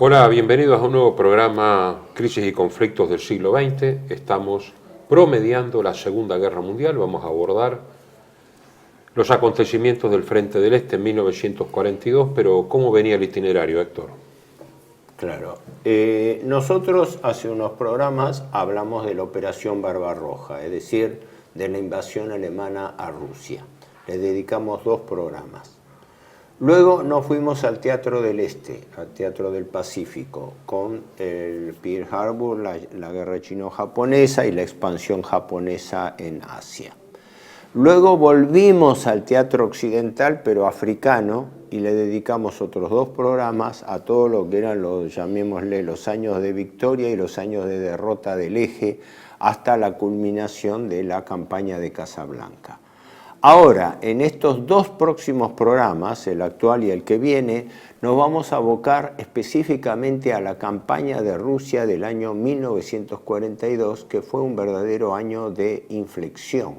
Hola, bienvenidos a un nuevo programa Crisis y Conflictos del siglo XX. Estamos promediando la Segunda Guerra Mundial. Vamos a abordar los acontecimientos del Frente del Este en 1942, pero ¿cómo venía el itinerario, Héctor? Claro. Nosotros hace unos programas hablamos de la Operación Barbarroja, es decir, de la invasión alemana a Rusia. Le dedicamos 2 programas. Luego nos fuimos al Teatro del Este, al Teatro del Pacífico, con el Pearl Harbor, la guerra chino-japonesa y la expansión japonesa en Asia. Luego volvimos al Teatro Occidental, pero africano, y le dedicamos otros 2 programas a todo lo que eran llamémosle, los años de victoria y los años de derrota del Eje, hasta la culminación de la campaña de Casablanca. Ahora, en estos 2 próximos programas, el actual y el que viene, nos vamos a abocar específicamente a la campaña de Rusia del año 1942, que fue un verdadero año de inflexión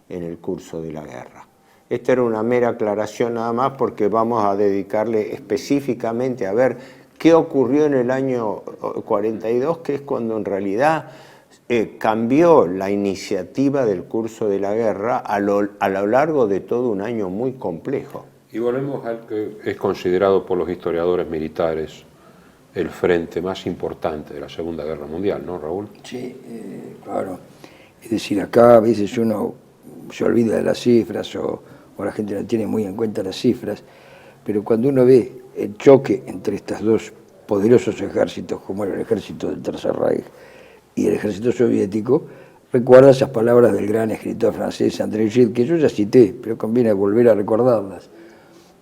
en el curso de la guerra. Esta era una mera aclaración nada más porque vamos a dedicarle específicamente a ver qué ocurrió en el año 42, que es cuando en realidad cambió la iniciativa del curso de la guerra a lo largo de todo un año muy complejo. Y volvemos al que es considerado por los historiadores militares el frente más importante de la Segunda Guerra Mundial, ¿no, Raúl? Sí, claro. Es decir, acá a veces uno se olvida de las cifras o la gente no tiene muy en cuenta las cifras, pero cuando uno ve el choque entre estos 2 poderosos ejércitos, como era el ejército del Tercer Reich y el ejército soviético, recuerda esas palabras del gran escritor francés André Gide, que yo ya cité, pero conviene volver a recordarlas.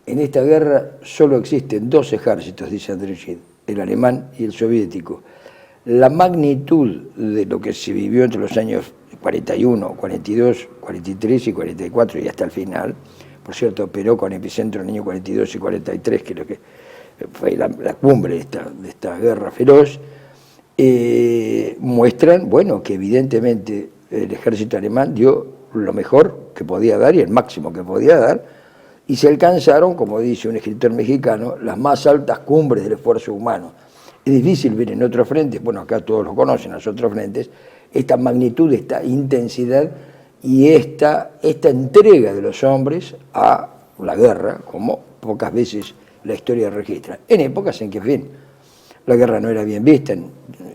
En esta guerra solo existen 2 ejércitos, dice André Gide, el alemán y el soviético. La magnitud de lo que se vivió entre los años 41, 42, 43 y 44 y hasta el final, por cierto, operó con epicentro en el año 42 y 43, que es lo que fue la cumbre de esta guerra feroz, muestran, bueno, que evidentemente el ejército alemán dio lo mejor que podía dar y el máximo que podía dar, y se alcanzaron, como dice un escritor mexicano, las más altas cumbres del esfuerzo humano. Es difícil ver en otros frentes, bueno, acá todos lo conocen, los otros frentes, esta magnitud, esta intensidad y esta entrega de los hombres a la guerra, como pocas veces la historia registra. En épocas en que, en fin, la guerra no era bien vista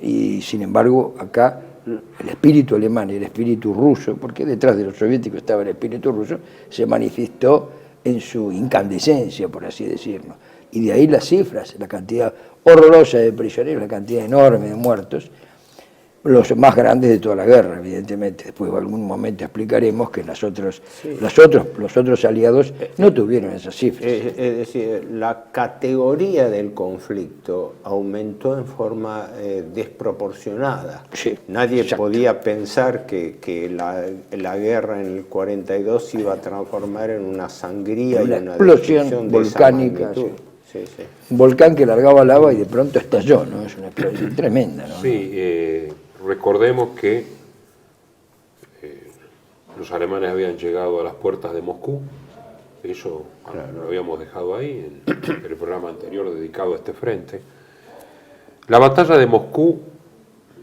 y, sin embargo, acá el espíritu alemán y el espíritu ruso, porque detrás de los soviéticos estaba el espíritu ruso, se manifestó en su incandescencia, por así decirlo. Y de ahí las cifras, la cantidad horrorosa de prisioneros, la cantidad enorme de muertos, los más grandes de toda la guerra, evidentemente. Después en algún momento explicaremos que los otros aliados no tuvieron esas cifras. Es decir, la categoría del conflicto aumentó en forma desproporcionada. Sí, nadie exacto. podía pensar que la guerra en el 42 se iba a transformar en una sangría una y una explosión volcánica. Sí, sí. Un volcán que largaba lava y de pronto estalló, ¿no? Es una explosión tremenda, ¿no? Sí, recordemos que los alemanes habían llegado a las puertas de Moscú, eso lo habíamos dejado ahí en el programa anterior dedicado a este frente. La batalla de Moscú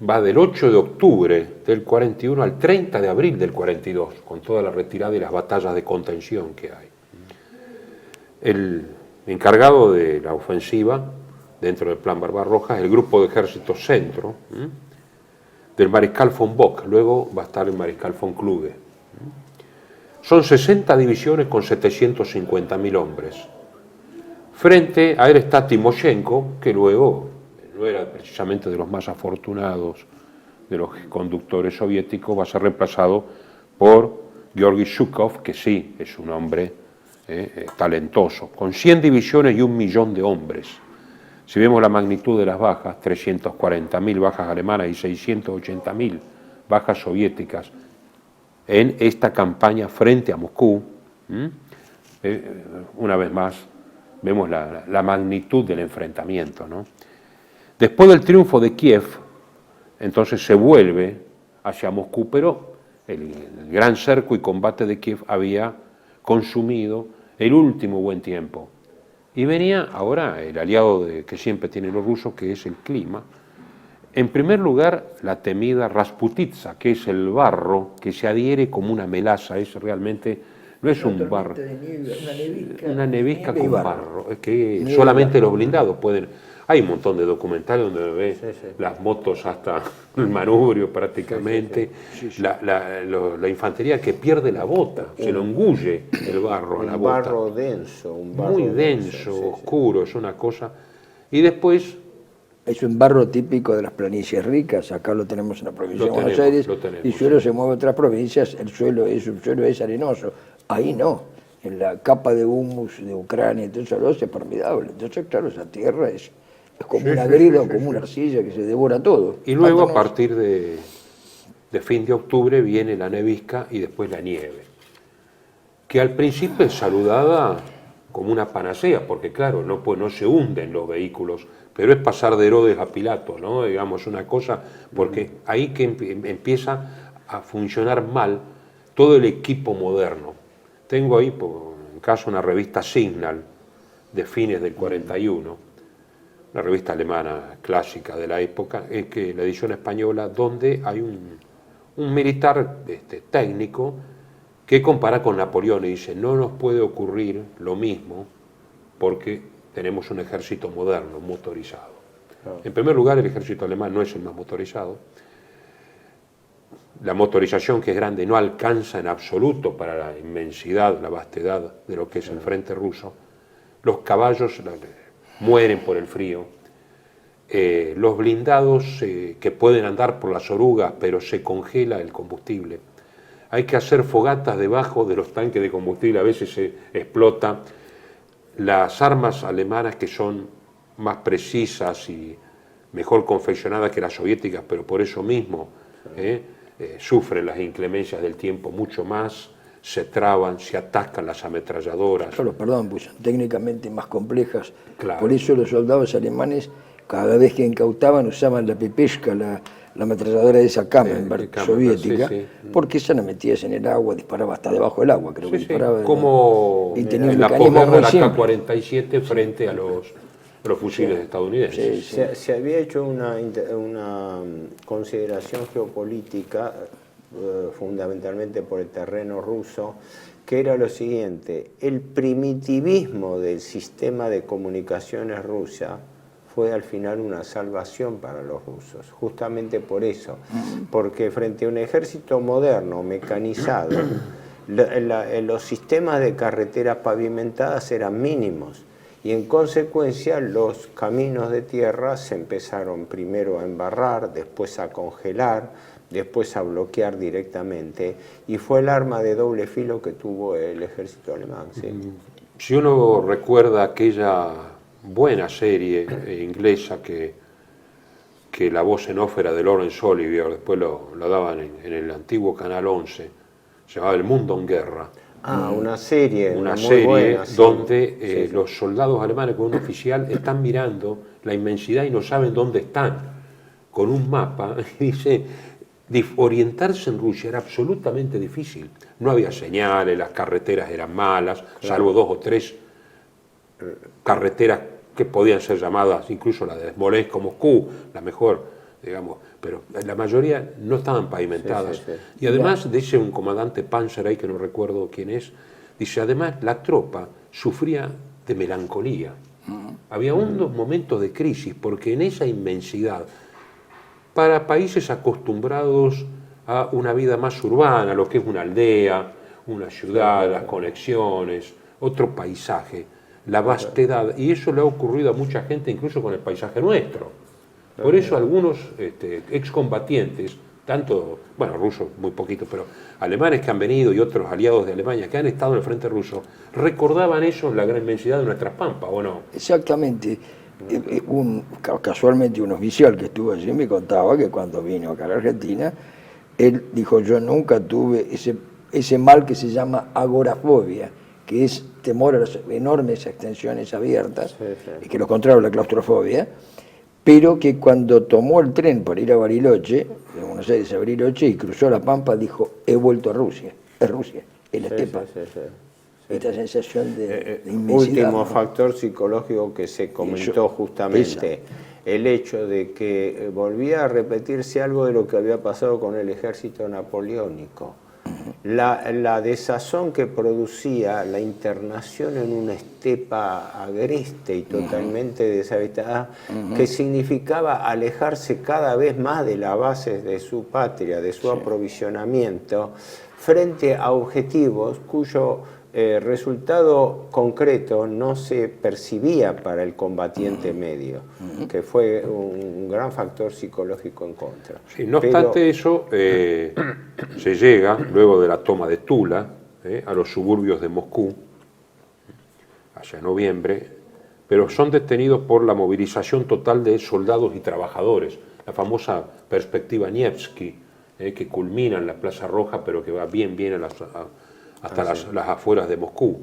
va del 8 de octubre del 41 al 30 de abril del 42, con toda la retirada y las batallas de contención que hay. El encargado de la ofensiva, dentro del plan Barbarroja, es el grupo de ejército centro, del mariscal von Bock, luego va a estar el mariscal von Kluge. Son 60 divisiones con 750.000 hombres. Frente a él está Timoshenko, que luego no era precisamente de los más afortunados de los conductores soviéticos, va a ser reemplazado por Georgi Zhukov, que sí es un hombre talentoso, con 100 divisiones y 1 millón de hombres. Si vemos la magnitud de las bajas, 340.000 bajas alemanas y 680.000 bajas soviéticas en esta campaña frente a Moscú, una vez más vemos la magnitud del enfrentamiento, ¿no? Después del triunfo de Kiev, entonces se vuelve hacia Moscú, pero el gran cerco y combate de Kiev había consumido el último buen tiempo Y venía ahora el aliado que siempre tienen los rusos, que es el clima. En primer lugar, la temida Rasputitsa, que es el barro que se adhiere como una melaza, es realmente, no es un barro, una nevisca con barro, es que solamente los blindados pueden. Hay un montón de documentales donde ves las motos hasta el manubrio prácticamente, la infantería que pierde la bota, se lo engulle el barro a la bota. Un barro denso, muy denso, oscuro, es una cosa. Y después... Es un barro típico de las planicies ricas, acá lo tenemos en la provincia de Buenos Aires, y el suelo se mueve a otras provincias, el suelo es arenoso, ahí no, en la capa de humus de Ucrania, entonces es formidable, entonces claro, esa tierra es como una greda o como una arcilla que se devora todo. Y luego a partir de fin de octubre viene la nevisca y después la nieve, que al principio es saludada como una panacea, porque claro, no se hunden los vehículos, pero es pasar de Herodes a Pilato, ¿no? Digamos, una cosa, porque ahí que empieza a funcionar mal todo el equipo moderno. Tengo ahí, por en caso, una revista Signal de fines del 41, una revista alemana clásica de la época, que la edición española, donde hay un militar técnico que compara con Napoleón y dice, no nos puede ocurrir lo mismo porque tenemos un ejército moderno, motorizado. Claro. En primer lugar, el ejército alemán no es el más motorizado. La motorización, que es grande, no alcanza en absoluto para la inmensidad, la vastedad de lo que es el frente ruso. Los caballos mueren por el frío. Los blindados que pueden andar por las orugas, pero se congela el combustible. Hay que hacer fogatas debajo de los tanques de combustible, a veces se explota. Las armas alemanas, que son más precisas y mejor confeccionadas que las soviéticas, pero por eso mismo sufren las inclemencias del tiempo mucho más, se traban, se atascan las ametralladoras. Claro, perdón, pues son técnicamente más complejas. Claro. Por eso los soldados alemanes, cada vez que incautaban, usaban la Pepeshka, la ametralladora de esa Camembert soviética, porque esa la metías en el agua, disparaba hasta debajo del agua, creo que disparaba. Como y tenía en la posguerra la K-47 frente a los fusiles estadounidenses. Se había hecho una consideración geopolítica, fundamentalmente por el terreno ruso, que era lo siguiente: el primitivismo del sistema de comunicaciones rusa fue al final una salvación para los rusos, justamente por eso, porque frente a un ejército moderno, mecanizado, los sistemas de carreteras pavimentadas eran mínimos y en consecuencia los caminos de tierra se empezaron primero a embarrar, después a congelar, después a bloquear directamente, y fue el arma de doble filo que tuvo el ejército alemán. ¿Sí? Si uno recuerda aquella buena serie inglesa que la voz en off era de Laurence Olivier, después lo daban en el antiguo Canal 11, se llamaba El Mundo en Guerra. Una serie. Una serie buena, donde los soldados alemanes con un oficial están mirando la inmensidad y no saben dónde están, con un mapa, y dice, orientarse en Rusia era absolutamente difícil. No había señales, las carreteras eran malas, salvo 2 o 3 carreteras que podían ser llamadas, incluso la de Smolensk-Moscú, la mejor, digamos, pero la mayoría no estaban pavimentadas. Y además, dice un comandante Panzer ahí, que no recuerdo quién es, dice, además la tropa sufría de melancolía. Había unos momentos de crisis, porque en esa inmensidad, para países acostumbrados a una vida más urbana, lo que es una aldea, una ciudad, las conexiones, otro paisaje, la vastedad, y eso le ha ocurrido a mucha gente, incluso con el paisaje nuestro. Por eso algunos excombatientes, tanto, bueno, rusos muy poquito, pero alemanes que han venido y otros aliados de Alemania que han estado en el frente ruso, recordaban eso en la gran inmensidad de nuestras pampas, ¿o no? Exactamente. Casualmente un oficial que estuvo allí me contaba que cuando vino acá a la Argentina, él dijo, yo nunca tuve ese mal que se llama agorafobia, que es temor a las enormes extensiones abiertas, y que lo contrario a la claustrofobia, pero que cuando tomó el tren para ir a Bariloche, de Buenos Aires a Bariloche, y cruzó la Pampa, dijo, he vuelto a Rusia, es Rusia, es la estepa. esta sensación de inmensidad. Último ¿no? factor psicológico que se comentó justamente, el hecho de que volvía a repetirse algo de lo que había pasado con el ejército napoleónico. La desazón que producía la internación en una estepa agreste y totalmente deshabitada, que significaba alejarse cada vez más de las bases de su patria, de su aprovisionamiento, frente a objetivos cuyo resultado concreto no se percibía para el combatiente medio, que fue un gran factor psicológico en contra. Sí, no obstante eso, se llega, luego de la toma de Tula, a los suburbios de Moscú, hacia noviembre, pero son detenidos por la movilización total de soldados y trabajadores, la famosa perspectiva Nevsky, que culmina en la Plaza Roja, pero que va bien hasta las afueras de Moscú.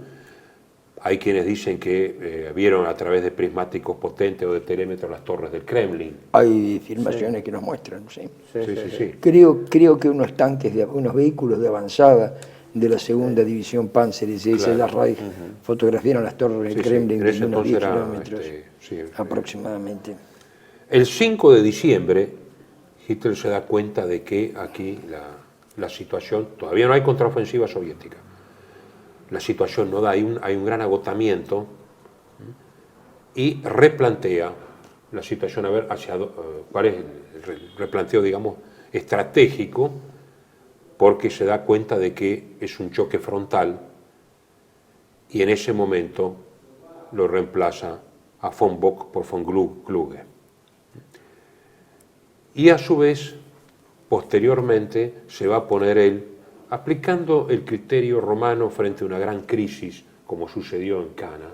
Hay quienes dicen que vieron a través de prismáticos potentes o de telémetros las torres del Kremlin. Hay filmaciones que nos muestran, ¿sí? Sí. Creo que unos tanques, unos vehículos de avanzada de la segunda división Panzer y SS la Reich fotografiaron las torres del Kremlin de unos 10 kilómetros aproximadamente. El 5 de diciembre Hitler se da cuenta de que aquí la situación, todavía no hay contraofensiva soviética, la situación no da, hay un gran agotamiento, y replantea la situación, a ver cuál es el replanteo, digamos, estratégico, porque se da cuenta de que es un choque frontal y en ese momento lo reemplaza a von Bock por von Kluge. Y a su vez, posteriormente, se va a poner él, aplicando el criterio romano frente a una gran crisis, como sucedió en Canas.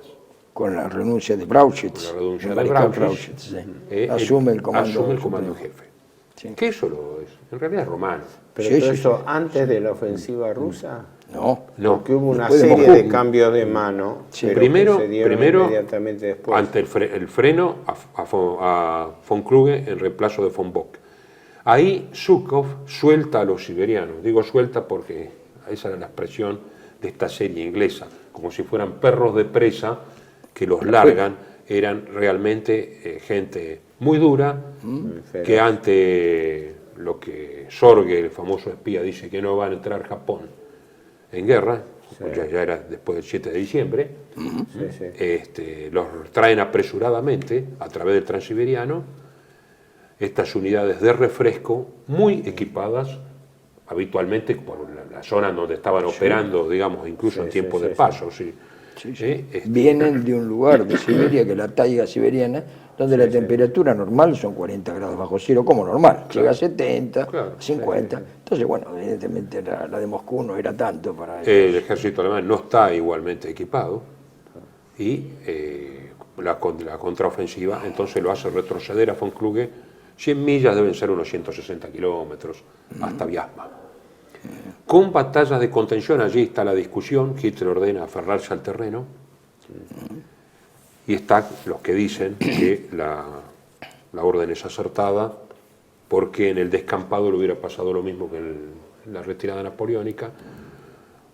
Con la renuncia de Brauchitz. Con la renuncia el de mariscal Brauchitz, asume el comando. en jefe. Sí. Que eso lo es, en realidad es romano. Pero todo eso antes de la ofensiva rusa. No. Porque hubo una serie de cambios de mano, pero primero, que se dieron inmediatamente después. Ante el freno a von Kluge en reemplazo de von Bock. Ahí Zhukov suelta a los siberianos. Digo suelta porque esa era la expresión de esta serie inglesa, como si fueran perros de presa que los largan. Eran realmente gente muy dura, que ante lo que Sorge, el famoso espía, dice que no va a entrar Japón en guerra, ya era después del 7 de diciembre, los traen apresuradamente a través del Transiberiano, estas unidades de refresco muy equipadas, habitualmente por la zona donde estaban operando, digamos, incluso en tiempo de paso. Vienen de un lugar de Siberia, que es la taiga siberiana, donde la temperatura normal son 40 grados bajo cero, como normal, llega a 70, 50. Entonces, bueno, evidentemente la de Moscú no era tanto para ellos. El ejército alemán no está igualmente equipado y la contraofensiva entonces lo hace retroceder a von Kluge 100 millas, deben ser unos 160 kilómetros, hasta Viasma. Con batallas de contención, allí está la discusión, Hitler ordena aferrarse al terreno, y están los que dicen que la orden es acertada, porque en el descampado le hubiera pasado lo mismo que en la retirada napoleónica.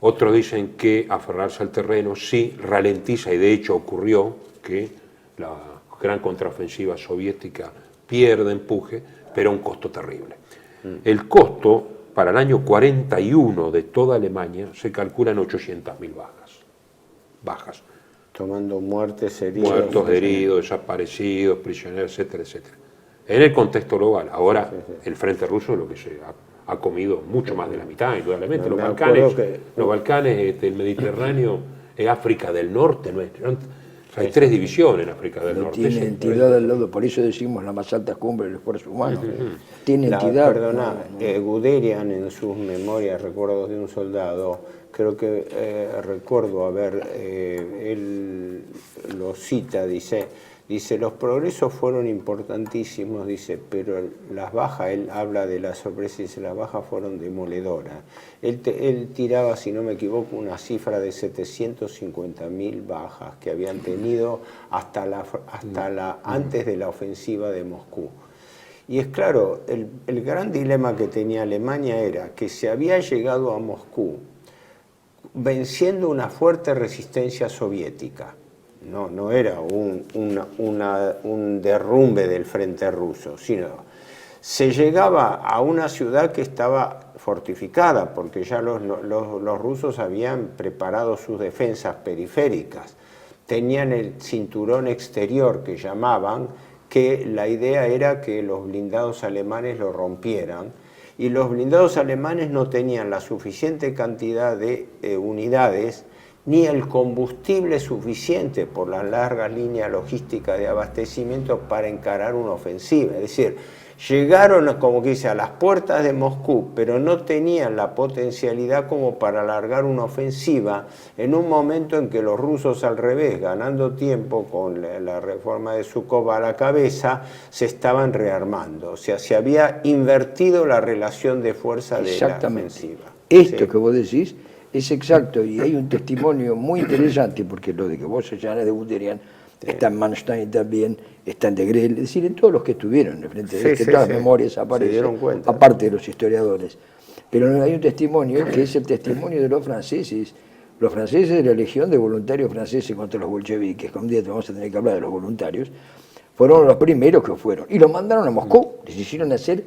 Otros dicen que aferrarse al terreno sí ralentiza, y de hecho ocurrió que la gran contraofensiva soviética pierde empuje, pero a un costo terrible. El costo para el año 41 de toda Alemania se calcula en 800.000 bajas. Tomando muertos, heridos, desaparecidos, prisioneros, etcétera, etcétera. En el contexto global, ahora el frente ruso es lo que se ha comido mucho más de la mitad, indudablemente. Los Balcanes, el Mediterráneo, África del Norte, hay 3 divisiones en África del Norte. Tiene entidad al lado, por eso decimos la más alta cumbre del esfuerzo humano. Tiene entidad. Perdona, Guderian en sus memorias, recuerdos de un soldado, creo que recuerdo él lo cita, dice, los progresos fueron importantísimos, dice, pero las bajas, él habla de la sorpresa y dice, las bajas fueron demoledoras. Él tiraba, si no me equivoco, una cifra de 750.000 bajas que habían tenido antes de la ofensiva de Moscú. Y es claro, el gran dilema que tenía Alemania era que se había llegado a Moscú venciendo una fuerte resistencia soviética. No era un derrumbe del frente ruso, sino se llegaba a una ciudad que estaba fortificada, porque ya los rusos habían preparado sus defensas periféricas. Tenían el cinturón exterior que llamaban, que la idea era que los blindados alemanes lo rompieran, y los blindados alemanes no tenían la suficiente cantidad de unidades ni el combustible suficiente por las largas líneas logísticas de abastecimiento para encarar una ofensiva. Es decir, llegaron, como que dice, a las puertas de Moscú, pero no tenían la potencialidad como para alargar una ofensiva en un momento en que los rusos, al revés, ganando tiempo con la reforma de Zhukov a la cabeza, se estaban rearmando. O sea, se había invertido la relación de fuerza de la ofensiva. Esto ¿sí? Que vos decís es exacto, y hay un testimonio muy interesante, porque lo de que vos señalás de Guderian, sí. Está en Manstein también, está en De Grelle, es decir, en todos los que estuvieron en frente de todas las memorias aparecen, aparte de los historiadores. Pero hay un testimonio que es el testimonio de los franceses de la Legión de Voluntarios Franceses contra los bolcheviques, que un día vamos a tener que hablar de los voluntarios, fueron los primeros que fueron, y los mandaron a Moscú, les hicieron hacer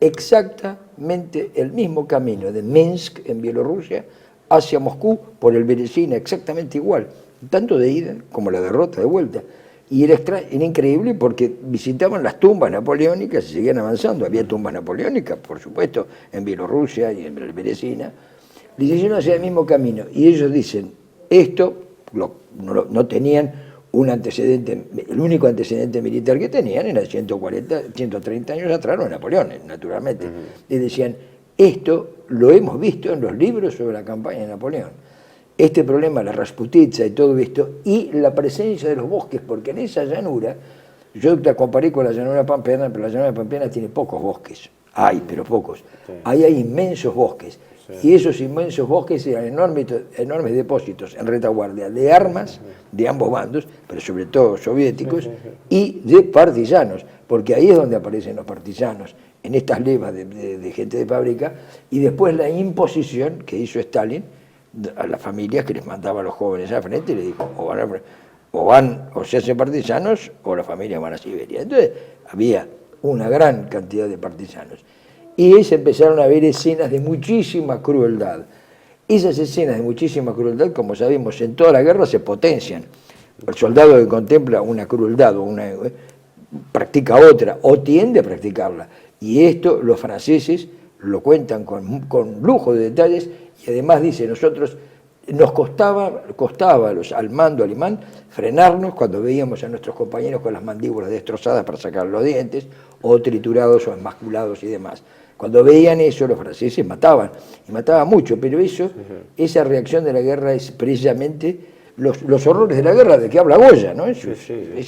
exactamente el mismo camino de Minsk, en Bielorrusia, hacia Moscú, por el Berezina, exactamente igual, tanto de ida como la derrota de vuelta. Y era increíble porque visitaban las tumbas napoleónicas y seguían avanzando. Había tumbas napoleónicas, por supuesto, en Bielorrusia y en el Berezina. Les hicieron hacia el mismo camino. Y ellos dicen, esto no tenían un antecedente, el único antecedente militar que tenían era 130 años atrás, no Napoleón, naturalmente. Y decían, esto lo hemos visto en los libros sobre la campaña de Napoleón. Este problema, la Rasputitsa y todo esto, y la presencia de los bosques, porque en esa llanura, yo la comparé con la llanura pampeana, pero la llanura pampeana tiene pocos bosques. Hay, pero pocos. Sí. Ahí hay inmensos bosques. Sí. Y esos inmensos bosques eran enormes depósitos en retaguardia de armas de ambos bandos, pero sobre todo soviéticos, y de partisanos, porque ahí es donde aparecen los partisanos, en estas levas de gente de fábrica, y después la imposición que hizo Stalin a las familias, que les mandaba a los jóvenes al frente y les dijo, o se hacen partisanos o las familias van a Siberia. Entonces había una gran cantidad de partisanos. Y ahí se empezaron a ver escenas de muchísima crueldad. Esas escenas de muchísima crueldad, como sabemos, en toda la guerra se potencian. El soldado que contempla una crueldad o practica otra o tiende a practicarla. Y esto los franceses lo cuentan con lujo de detalles, y además dice, nosotros nos costaba al mando alemán frenarnos cuando veíamos a nuestros compañeros con las mandíbulas destrozadas para sacar los dientes, o triturados o enmasculados y demás. Cuando veían eso, los franceses mataban, y mataban mucho, pero esa reacción de la guerra es precisamente los horrores de la guerra, de que habla Goya, ¿no? Es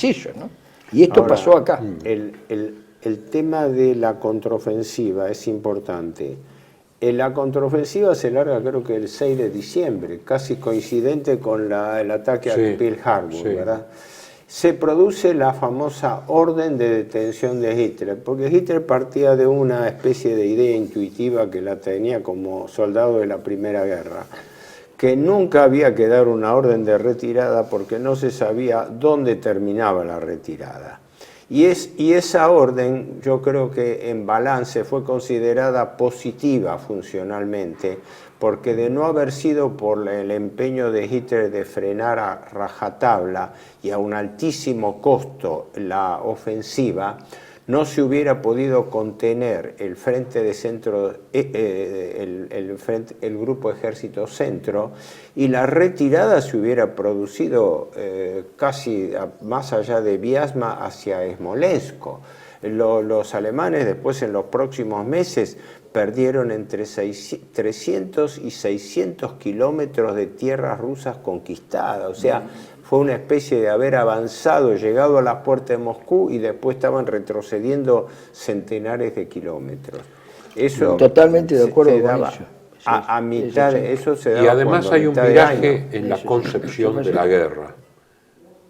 eso, ¿no? Y esto ahora, pasó acá. El tema de la contraofensiva es importante. La contraofensiva se larga creo que el 6 de diciembre, casi coincidente con el ataque a Pearl Harbor, ¿verdad? Se produce la famosa orden de detención de Hitler, porque Hitler partía de una especie de idea intuitiva que la tenía como soldado de la Primera Guerra, que nunca había que dar una orden de retirada porque no se sabía dónde terminaba la retirada. Y esa orden, yo creo que en balance fue considerada positiva funcionalmente, porque de no haber sido por el empeño de Hitler de frenar a rajatabla y a un altísimo costo la ofensiva, no se hubiera podido contener el frente de centro, el grupo ejército centro, y la retirada se hubiera producido casi más allá de Viasma hacia Smolensk. Los alemanes después en los próximos meses perdieron entre 300 y 600 kilómetros de tierras rusas conquistadas, o sea, fue una especie de haber avanzado, llegado a la puerta de Moscú y después estaban retrocediendo centenares de kilómetros. Eso totalmente de acuerdo con eso. A mitad, eso se daba. Y además hay un viraje en la concepción de la guerra,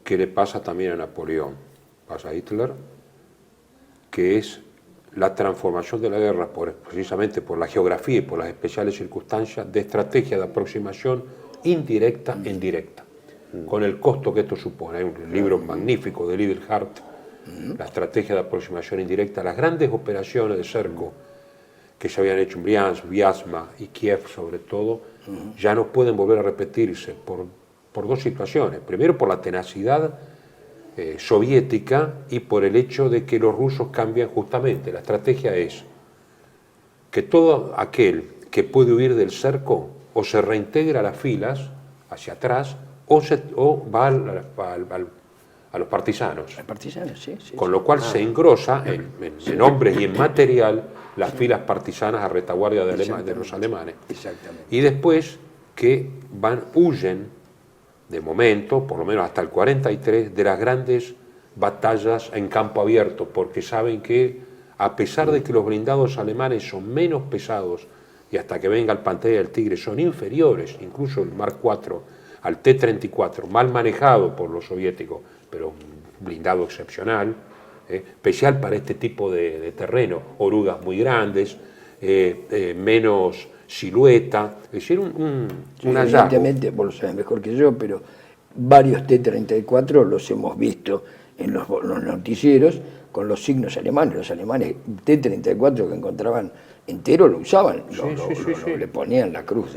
que le pasa también a Napoleón, pasa a Hitler, que es la transformación de la guerra precisamente por la geografía y por las especiales circunstancias de estrategia de aproximación indirecta en directa, con el costo que esto supone. Hay un libro magnífico de Lieberhardt, La estrategia de aproximación indirecta, las grandes operaciones de cerco que se habían hecho en Briansk, Vyazma y Kiev sobre todo, ya no pueden volver a repetirse por dos situaciones. Primero, por la tenacidad soviética y por el hecho de que los rusos cambian justamente. La estrategia es que todo aquel que puede huir del cerco o se reintegra a las filas hacia atrás o va a los partisanos. Con lo cual se engrosa en hombres y en material las filas partisanas a retaguardia de los alemanes. Y después que huyen de momento, por lo menos hasta el 43, de las grandes batallas en campo abierto, porque saben que a pesar de que los blindados alemanes son menos pesados y hasta que venga el Pantera del Tigre son inferiores, incluso el Mark IV al T-34, mal manejado por los soviéticos, pero un blindado excepcional, especial para este tipo de terreno, orugas muy grandes, menos silueta, es decir, un hallazgo. Evidentemente, vos lo sabés mejor que yo, pero varios T-34 los hemos visto en los noticieros con los signos alemanes. Los alemanes T-34 que encontraban entero lo usaban, le ponían la cruz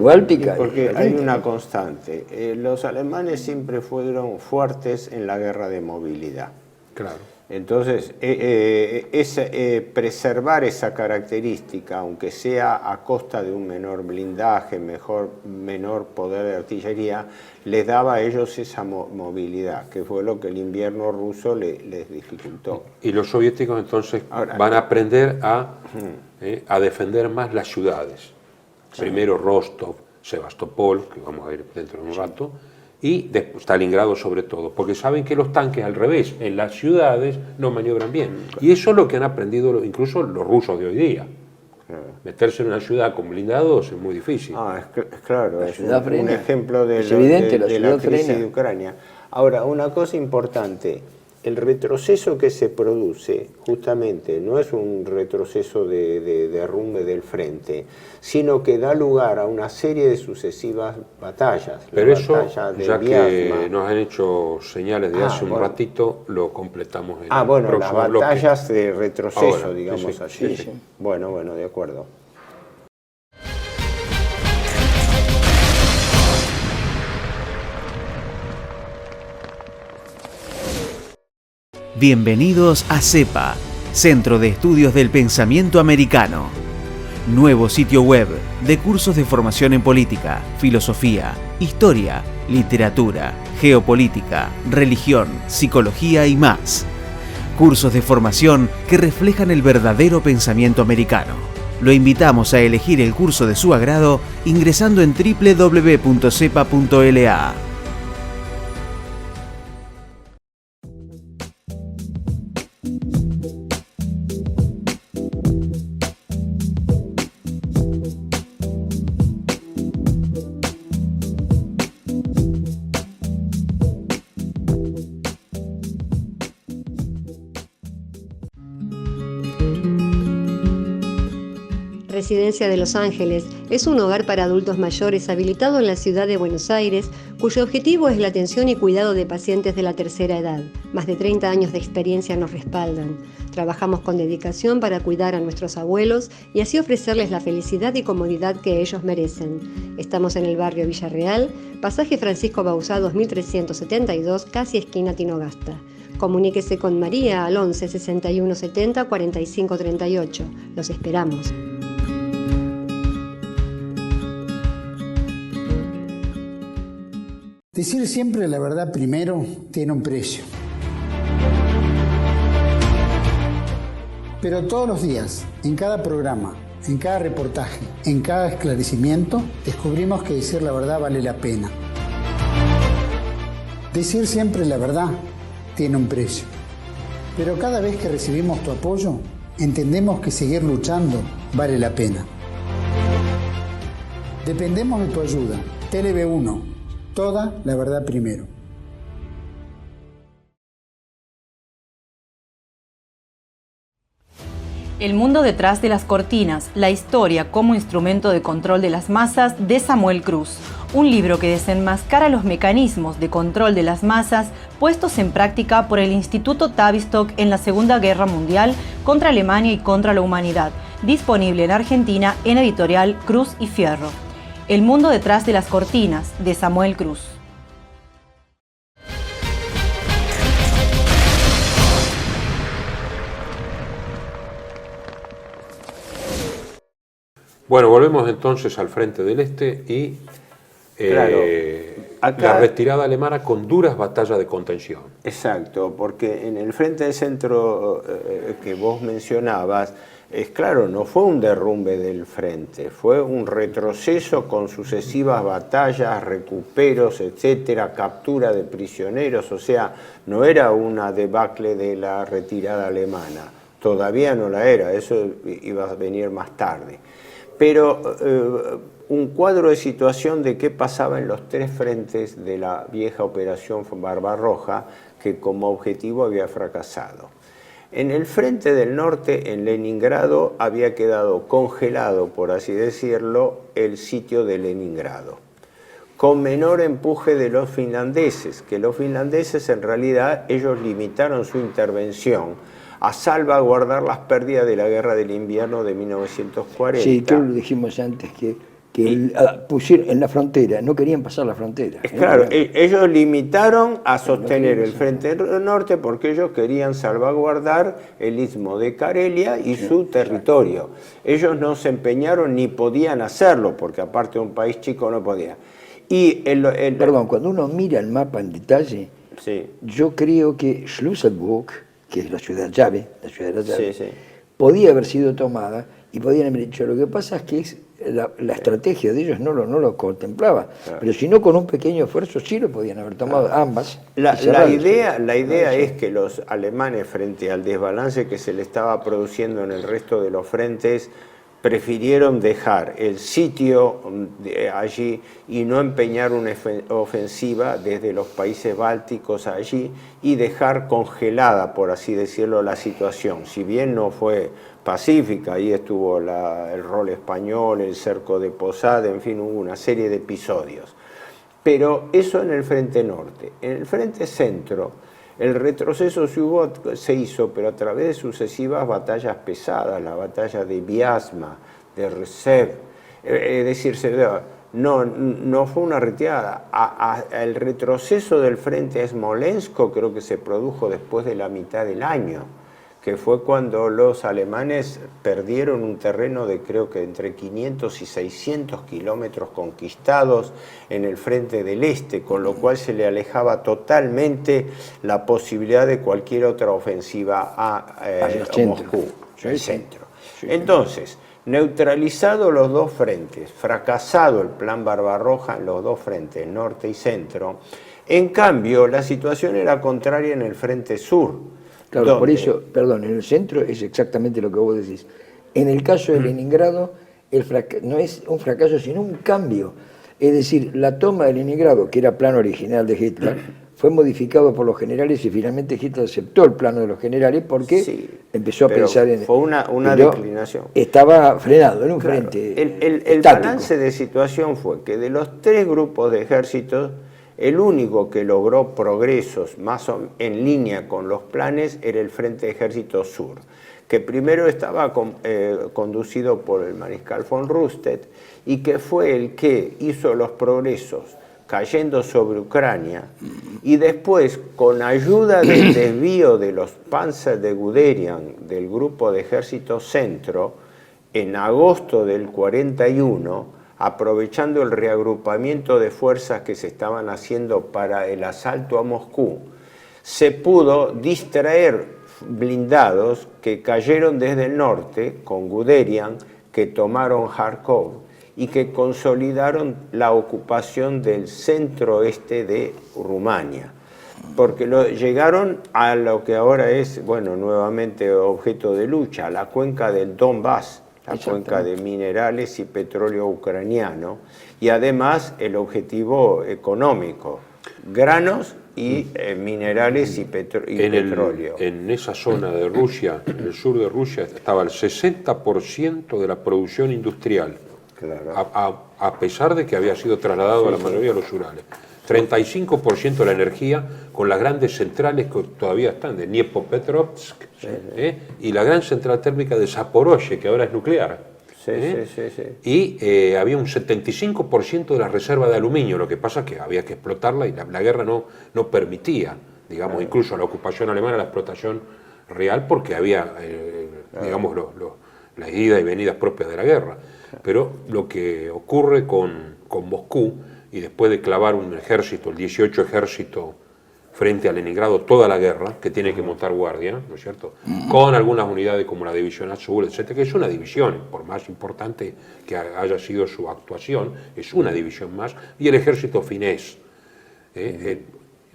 báltica. Porque hay una constante. Los alemanes siempre fueron fuertes en la guerra de movilidad. Claro. Entonces, preservar esa característica, aunque sea a costa de un menor blindaje, menor poder de artillería, les daba a ellos esa movilidad, que fue lo que el invierno ruso les dificultó. Y los soviéticos entonces van a aprender a defender más las ciudades. Primero Rostov, Sebastopol, que vamos a ir dentro de un rato, y Stalingrado sobre todo, porque saben que los tanques al revés, en las ciudades no maniobran bien. Y eso es lo que han aprendido incluso los rusos de hoy día. Meterse en una ciudad con blindados es muy difícil. Es claro, es un ejemplo de la crisis de Ucrania. Ahora, una cosa importante, el retroceso que se produce justamente no es un retroceso de derrumbe del frente, sino que da lugar a una serie de sucesivas batallas. Pero eso, ya que nos han hecho señales de hace un ratito, lo completamos en el próximo las batallas bloque. De retroceso, ahora, digamos así. Sí. Bueno, de acuerdo. Bienvenidos a CEPA, Centro de Estudios del Pensamiento Americano. Nuevo sitio web de cursos de formación en política, filosofía, historia, literatura, geopolítica, religión, psicología y más. Cursos de formación que reflejan el verdadero pensamiento americano. Lo invitamos a elegir el curso de su agrado ingresando en www.cepa.la. Residencia de Los Ángeles es un hogar para adultos mayores habilitado en la ciudad de Buenos Aires, cuyo objetivo es la atención y cuidado de pacientes de la tercera edad. Más de 30 años de experiencia nos respaldan. Trabajamos con dedicación para cuidar a nuestros abuelos y así ofrecerles la felicidad y comodidad que ellos merecen. Estamos en el barrio Villarreal, pasaje Francisco Bauzá 2372, casi esquina Tinogasta. Comuníquese con María al 11 61 70 45 38. Los esperamos. Decir siempre la verdad primero tiene un precio. Pero todos los días, en cada programa, en cada reportaje, en cada esclarecimiento, descubrimos que decir la verdad vale la pena. Decir siempre la verdad tiene un precio. Pero cada vez que recibimos tu apoyo, entendemos que seguir luchando vale la pena. Dependemos de tu ayuda. TLV1. Toda la verdad primero. El mundo detrás de las cortinas, la historia como instrumento de control de las masas de Samuel Cruz. Un libro que desenmascara los mecanismos de control de las masas puestos en práctica por el Instituto Tavistock en la Segunda Guerra Mundial contra Alemania y contra la humanidad. Disponible en Argentina en editorial Cruz y Fierro. El mundo detrás de las cortinas de Samuel Cruz. Bueno, volvemos entonces al frente del Este y Claro, acá, la retirada alemana con duras batallas de contención. Exacto, porque en el frente del centro que vos mencionabas, es claro, no fue un derrumbe del frente, fue un retroceso con sucesivas batallas, recuperos, etcétera, captura de prisioneros, o sea, no era una debacle de la retirada alemana, todavía no la era, eso iba a venir más tarde. Pero un cuadro de situación de qué pasaba en los tres frentes de la vieja operación Barbarroja, que como objetivo había fracasado. En el frente del norte, en Leningrado, había quedado congelado, por así decirlo, el sitio de Leningrado, con menor empuje de los finlandeses, que los finlandeses en realidad ellos limitaron su intervención a salvaguardar las pérdidas de la guerra del invierno de 1940. Sí, que lo dijimos antes, que pusieron en la frontera, no querían pasar la frontera. Claro, ellos limitaron a sostener el frente del norte porque ellos querían salvaguardar el istmo de Karelia y su territorio. Ellos no se empeñaron ni podían hacerlo, porque aparte de un país chico no podía. Perdón, cuando uno mira el mapa en detalle, sí, yo creo que Schlüsselburg, que es la ciudad llave, sí, sí, podía haber sido tomada y podían haber dicho. Lo que pasa es que la estrategia de ellos no lo contemplaba, claro, pero si no, con un pequeño esfuerzo sí lo podían haber tomado, claro, ambas. La idea es que los alemanes, frente al desbalance que se le estaba produciendo en el resto de los frentes, prefirieron dejar el sitio allí y no empeñar una ofensiva desde los países bálticos allí y dejar congelada, por así decirlo, la situación. Si bien no fue pacífica, ahí estuvo el rol español, el cerco de Posada, en fin, hubo una serie de episodios. Pero eso en el frente norte. En el frente centro, el retroceso se hizo, pero a través de sucesivas batallas pesadas, la batalla de Vyazma, de Rsev, es decir, no fue una retirada. El retroceso del frente a Smolensk creo que se produjo después de la mitad del año, que fue cuando los alemanes perdieron un terreno de creo que entre 500 y 600 kilómetros conquistados en el frente del este, con lo cual se le alejaba totalmente la posibilidad de cualquier otra ofensiva a Moscú, el centro. Entonces, neutralizado los dos frentes, fracasado el plan Barbarroja en los dos frentes, norte y centro, en cambio la situación era contraria en el frente sur. Claro, ¿dónde? Por eso, perdón, en el centro es exactamente lo que vos decís. En el caso de Leningrado, no es un fracaso, sino un cambio. Es decir, la toma de Leningrado, que era plano original de Hitler, fue modificado por los generales y finalmente Hitler aceptó el plano de los generales porque sí, empezó a pensar en... Fue una declinación. Estaba frenado en un frente el balance de situación fue que de los tres grupos de ejércitos, el único que logró progresos más en línea con los planes era el Frente de Ejército Sur, que primero estaba conducido por el mariscal von Rundstedt y que fue el que hizo los progresos cayendo sobre Ucrania y después, con ayuda del desvío de los Panzer de Guderian del grupo de Ejército Centro, en agosto del 41, aprovechando el reagrupamiento de fuerzas que se estaban haciendo para el asalto a Moscú, se pudo distraer blindados que cayeron desde el norte con Guderian, que tomaron Kharkov y que consolidaron la ocupación del centro-oeste de Rumania, porque llegaron a lo que ahora es, bueno, nuevamente objeto de lucha, la cuenca del Donbass, la cuenca de minerales y petróleo ucraniano, y además el objetivo económico, granos y minerales y petróleo. En esa zona de Rusia, en el sur de Rusia, estaba el 60% de la producción industrial, Claro. a pesar de que había sido trasladado a la mayoría de los Urales. 35% de la energía con las grandes centrales que todavía están, de Dniepropetrovsk, y la gran central térmica de Zaporozhye, que ahora es nuclear. Y había un 75% de la reserva de aluminio, lo que pasa es que había que explotarla y la guerra no permitía, digamos, incluso la ocupación alemana, la explotación real, porque había, digamos, las idas y venidas propias de la guerra. Pero lo que ocurre con Moscú, y después de clavar un ejército, el 18 ejército, frente a Leningrado toda la guerra, que tiene que montar guardia, ¿no es cierto?, con algunas unidades como la División Azul, etcétera, que es una división, por más importante que haya sido su actuación, es una división más, y el ejército finés.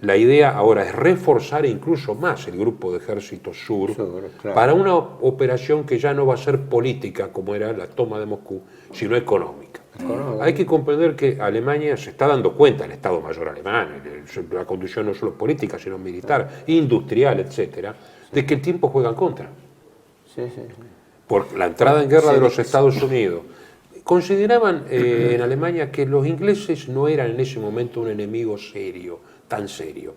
La idea ahora es reforzar incluso más el grupo de ejército sur, claro, para una operación que ya no va a ser política, como era la toma de Moscú, sino económica. Hay que comprender que Alemania se está dando cuenta, el Estado Mayor alemán, la conducción no solo política, sino militar, industrial, etcétera, de que el tiempo juega en contra. Por la entrada en guerra de los Estados Unidos. Consideraban en Alemania que los ingleses no eran en ese momento un enemigo serio, tan serio,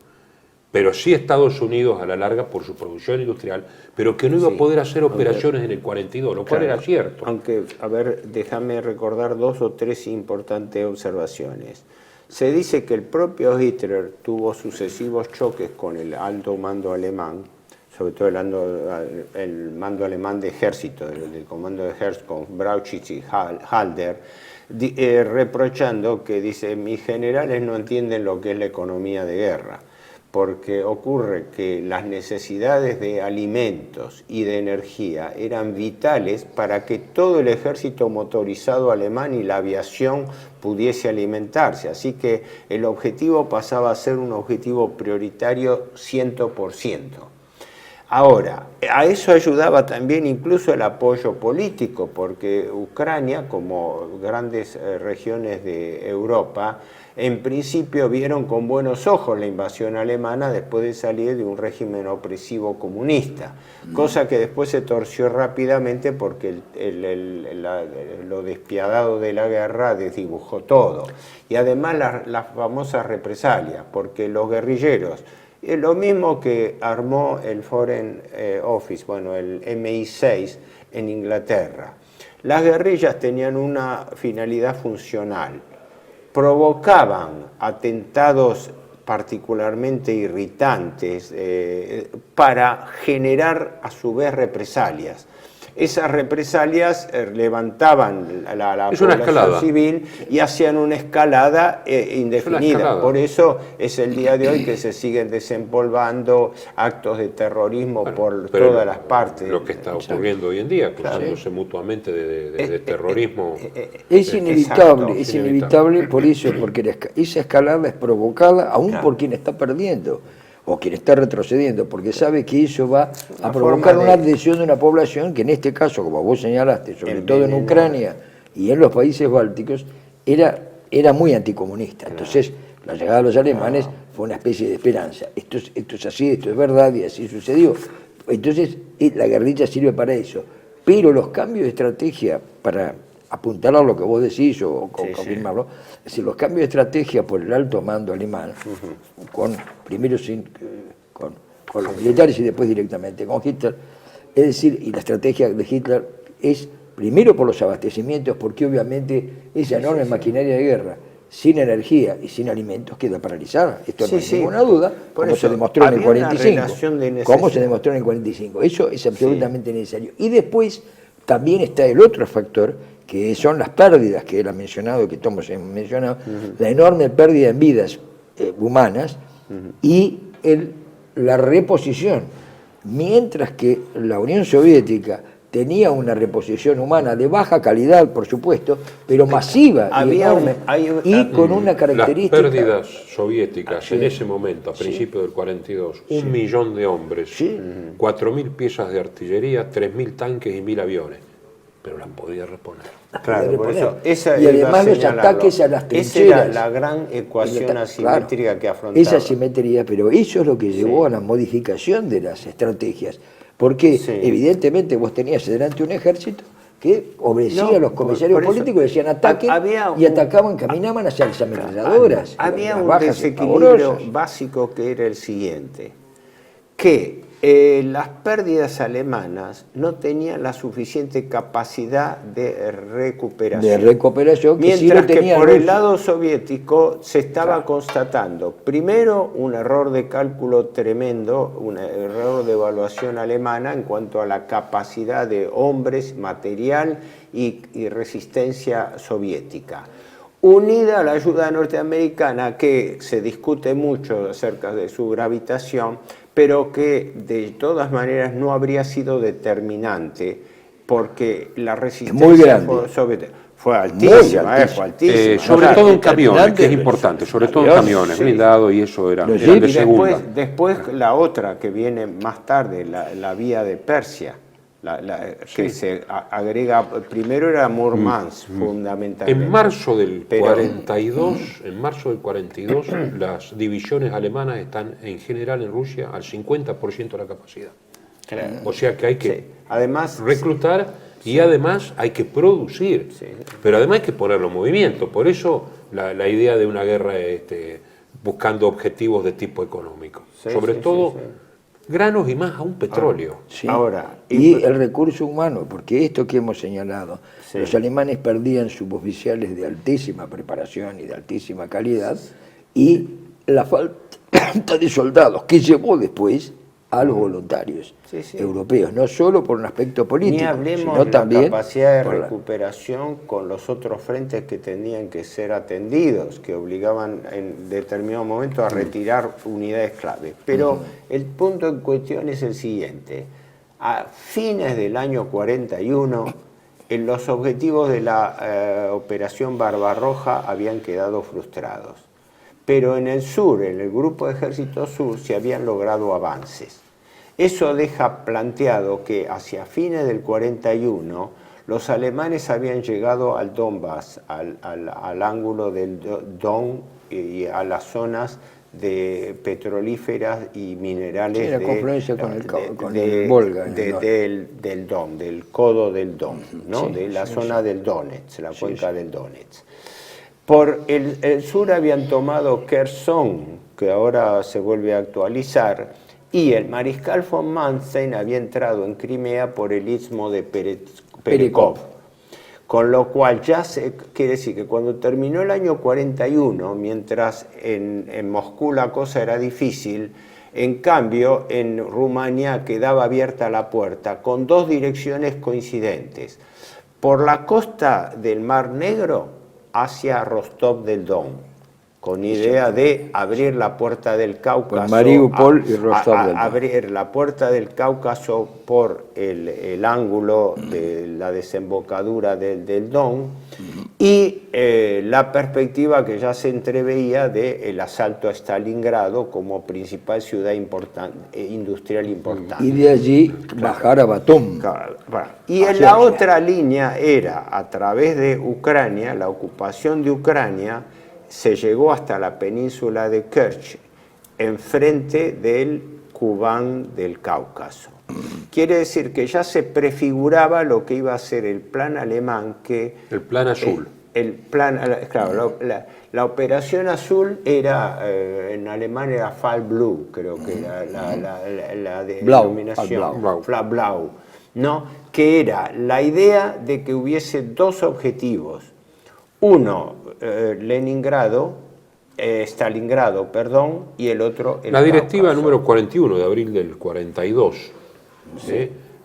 pero sí Estados Unidos a la larga por su producción industrial, pero que no iba a poder hacer operaciones en el 42, lo cual era cierto. Aunque, a ver, déjame recordar 2 o 3 importantes observaciones. Se dice que el propio Hitler tuvo sucesivos choques con el alto mando alemán, sobre todo el mando alemán de ejército, del comando de ejército con Brauchitsch y Halder, reprochando que, dice, mis generales no entienden lo que es la economía de guerra, porque ocurre que las necesidades de alimentos y de energía eran vitales para que todo el ejército motorizado alemán y la aviación pudiese alimentarse, así que el objetivo pasaba a ser un objetivo prioritario 100%. Ahora, a eso ayudaba también incluso el apoyo político, porque Ucrania, como grandes regiones de Europa, en principio vieron con buenos ojos la invasión alemana después de salir de un régimen opresivo comunista, cosa que después se torció rápidamente porque lo despiadado de la guerra desdibujó todo. Y además las famosas represalias, porque los guerrilleros, lo mismo que armó el Foreign Office, bueno, el MI6 en Inglaterra. Las guerrillas tenían una finalidad funcional, provocaban atentados particularmente irritantes para generar a su vez represalias. Esas represalias levantaban la población civil y hacían una escalada indefinida. Por eso es el día de hoy que se siguen desempolvando actos de terrorismo por todas las partes. Lo que está ocurriendo hoy en día, acusándose mutuamente de terrorismo. Es inevitable por eso, porque esa escalada es provocada aún por quien está perdiendo o quien está retrocediendo, porque sabe que eso va a provocar una adhesión de una población que en este caso, como vos señalaste, sobre todo en Ucrania y en los países bálticos, era muy anticomunista. Entonces, la llegada de los alemanes fue una especie de esperanza. Esto es así, esto es verdad y así sucedió. Entonces, la guerrilla sirve para eso. Pero los cambios de estrategia, para apuntalar lo que vos decís o confirmarlo, es decir, los cambios de estrategia por el alto mando alemán, primero con los militares y después directamente con Hitler, es decir, y la estrategia de Hitler es primero por los abastecimientos, porque obviamente esa enorme maquinaria de guerra, sin energía y sin alimentos, queda paralizada. Esto no hay ninguna duda, como se demostró en el 45. Como se demostró en el 45. Eso es absolutamente necesario. Y después también está el otro factor, que son las pérdidas que él ha mencionado, que todos hemos mencionado, la enorme pérdida en vidas humanas y la reposición. Mientras que la Unión Soviética tenía una reposición humana de baja calidad, por supuesto, pero masiva y enorme, y con una característica... Las pérdidas soviéticas en ese momento, a principios del 42, 1 millón de hombres, 4.000 piezas de artillería, 3.000 tanques y 1.000 aviones. pero las podía reponer. Claro, por reponer. eso, esa Y iba además los señalarlo. ataques a las Esa trincheras. era la gran ecuación Claro, asimétrica que afrontaba. esa asimetría, pero eso es lo que llevó a la modificación de las estrategias. Porque evidentemente vos tenías delante un ejército que obedecía a los comisarios políticos, decían ataquen y atacaban, caminaban hacia las ametralladoras. Había las un bajas desequilibrio pavorosas. básico que era el siguiente, que las pérdidas alemanas no tenían la suficiente capacidad de recuperación. Que sí mientras lo que tenía por el Rusia. lado soviético se estaba constatando, primero, un error de cálculo tremendo, un error de evaluación alemana en cuanto a la capacidad de hombres, material y resistencia soviética, unida a la ayuda norteamericana, que se discute mucho acerca de su gravitación, pero que de todas maneras no habría sido determinante, porque la resistencia soviética fue altísima, sobre todo en camiones, que es importante, sobre todo en camiones, blindados, y eso era de segunda. Después la otra que viene más tarde, la vía de Persia, que se agrega, primero era Murmansk, fundamentalmente. En marzo del 42, las divisiones alemanas están en general en Rusia al 50% de la capacidad. Claro. O sea que hay que además reclutar y además hay que producir, pero además hay que ponerlo en movimiento. Por eso la idea de una guerra buscando objetivos de tipo económico. Sobre todo granos y más aún petróleo. Ahora, y el recurso humano, porque esto que hemos señalado, los alemanes perdían suboficiales de altísima preparación y de altísima calidad, y la falta de soldados que llevó después a los voluntarios europeos, no solo por un aspecto político, ni hablemos sino de también la capacidad de recuperación con los otros frentes que tenían que ser atendidos, que obligaban en determinado momento a retirar unidades clave. Pero el punto en cuestión es el siguiente: a fines del año 41, los objetivos de la Operación Barbarroja habían quedado frustrados. Pero en el sur, en el Grupo de Ejército Sur, se habían logrado avances. Eso deja planteado que hacia fines del 41 los alemanes habían llegado al Donbass, al ángulo del Don y a las zonas de petrolíferas y minerales la confluencia con el Volga, del Don, del codo del Don, ¿no? De la zona del Donetsk, la cuenca del Donetsk. Por el sur habían tomado Kherson, que ahora se vuelve a actualizar, y el mariscal von Manstein había entrado en Crimea por el istmo de Perekop. Con lo cual ya quiere decir que cuando terminó el año 41, mientras en Moscú la cosa era difícil, en cambio en Rumania quedaba abierta la puerta con dos direcciones coincidentes. Por la costa del Mar Negro, hacia Rostov del Don, con idea de abrir la puerta del Cáucaso, Mariupol y Rostov del Don. Abrir la puerta del Cáucaso por el ángulo de la desembocadura del Don, y la perspectiva que ya se entreveía del asalto a Stalingrado como principal ciudad industrial importante. Y de allí bajar a Batum. Y en la otra línea era, a través de Ucrania, la ocupación de Ucrania, se llegó hasta la península de Kerch, enfrente del Kubán del Cáucaso. Quiere decir que ya se prefiguraba lo que iba a ser el plan alemán, el plan azul. La operación azul era, en alemán era Fall Blue, creo que era la denominación, Blau, ¿no? Que era la idea de que hubiese dos objetivos. Uno, Stalingrado, y el otro el la directiva Cáucaso. Número 41 de abril del 42,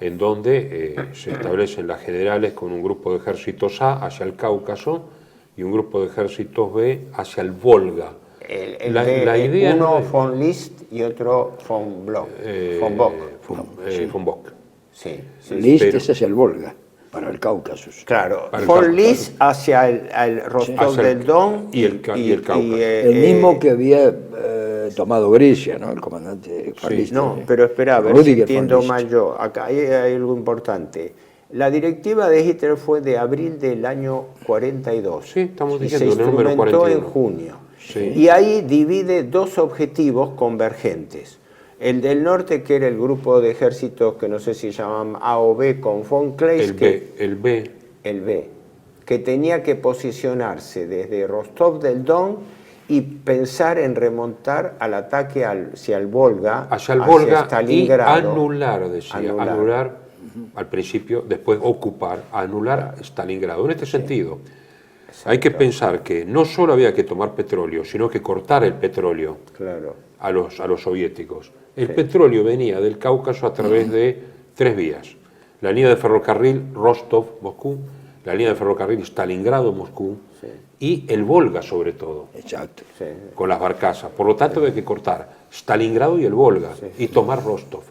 en donde se establecen las generales con un grupo de ejércitos A hacia el Cáucaso y un grupo de ejércitos B hacia el Volga. La idea uno von List y otro von Bock. Von Bock. List es hacia el Volga, para el Cáucaso. Claro, von List hacia el Rostov del Don y el Cáucaso. El mismo que había tomado Grecia, ¿no? El comandante fascista. No, pero espera, a ver si entiendo mal yo. Acá hay algo importante. La directiva de Hitler fue de abril del año 42. Sí, estamos y diciendo, se el número instrumentó 41. en junio. Sí. Y ahí divide dos objetivos convergentes. El del norte, que era el grupo de ejércitos que no sé si llaman A o B, con von Kleist. El B, que tenía que posicionarse desde Rostov del Don y pensar en remontar al ataque hacia el Volga, hacia el Volga y Stalingrado. anular, decía, anular al principio, después ocupar, anular Stalingrado. En este sentido, hay que pensar que no solo había que tomar petróleo, sino que cortar el petróleo a los soviéticos. El petróleo venía del Cáucaso a través de 3 vías. La línea de ferrocarril Rostov-Moscú, la línea de ferrocarril Stalingrado-Moscú y el Volga sobre todo. Exacto. Con las barcazas. Por lo tanto hay que cortar Stalingrado y el Volga y tomar Rostov.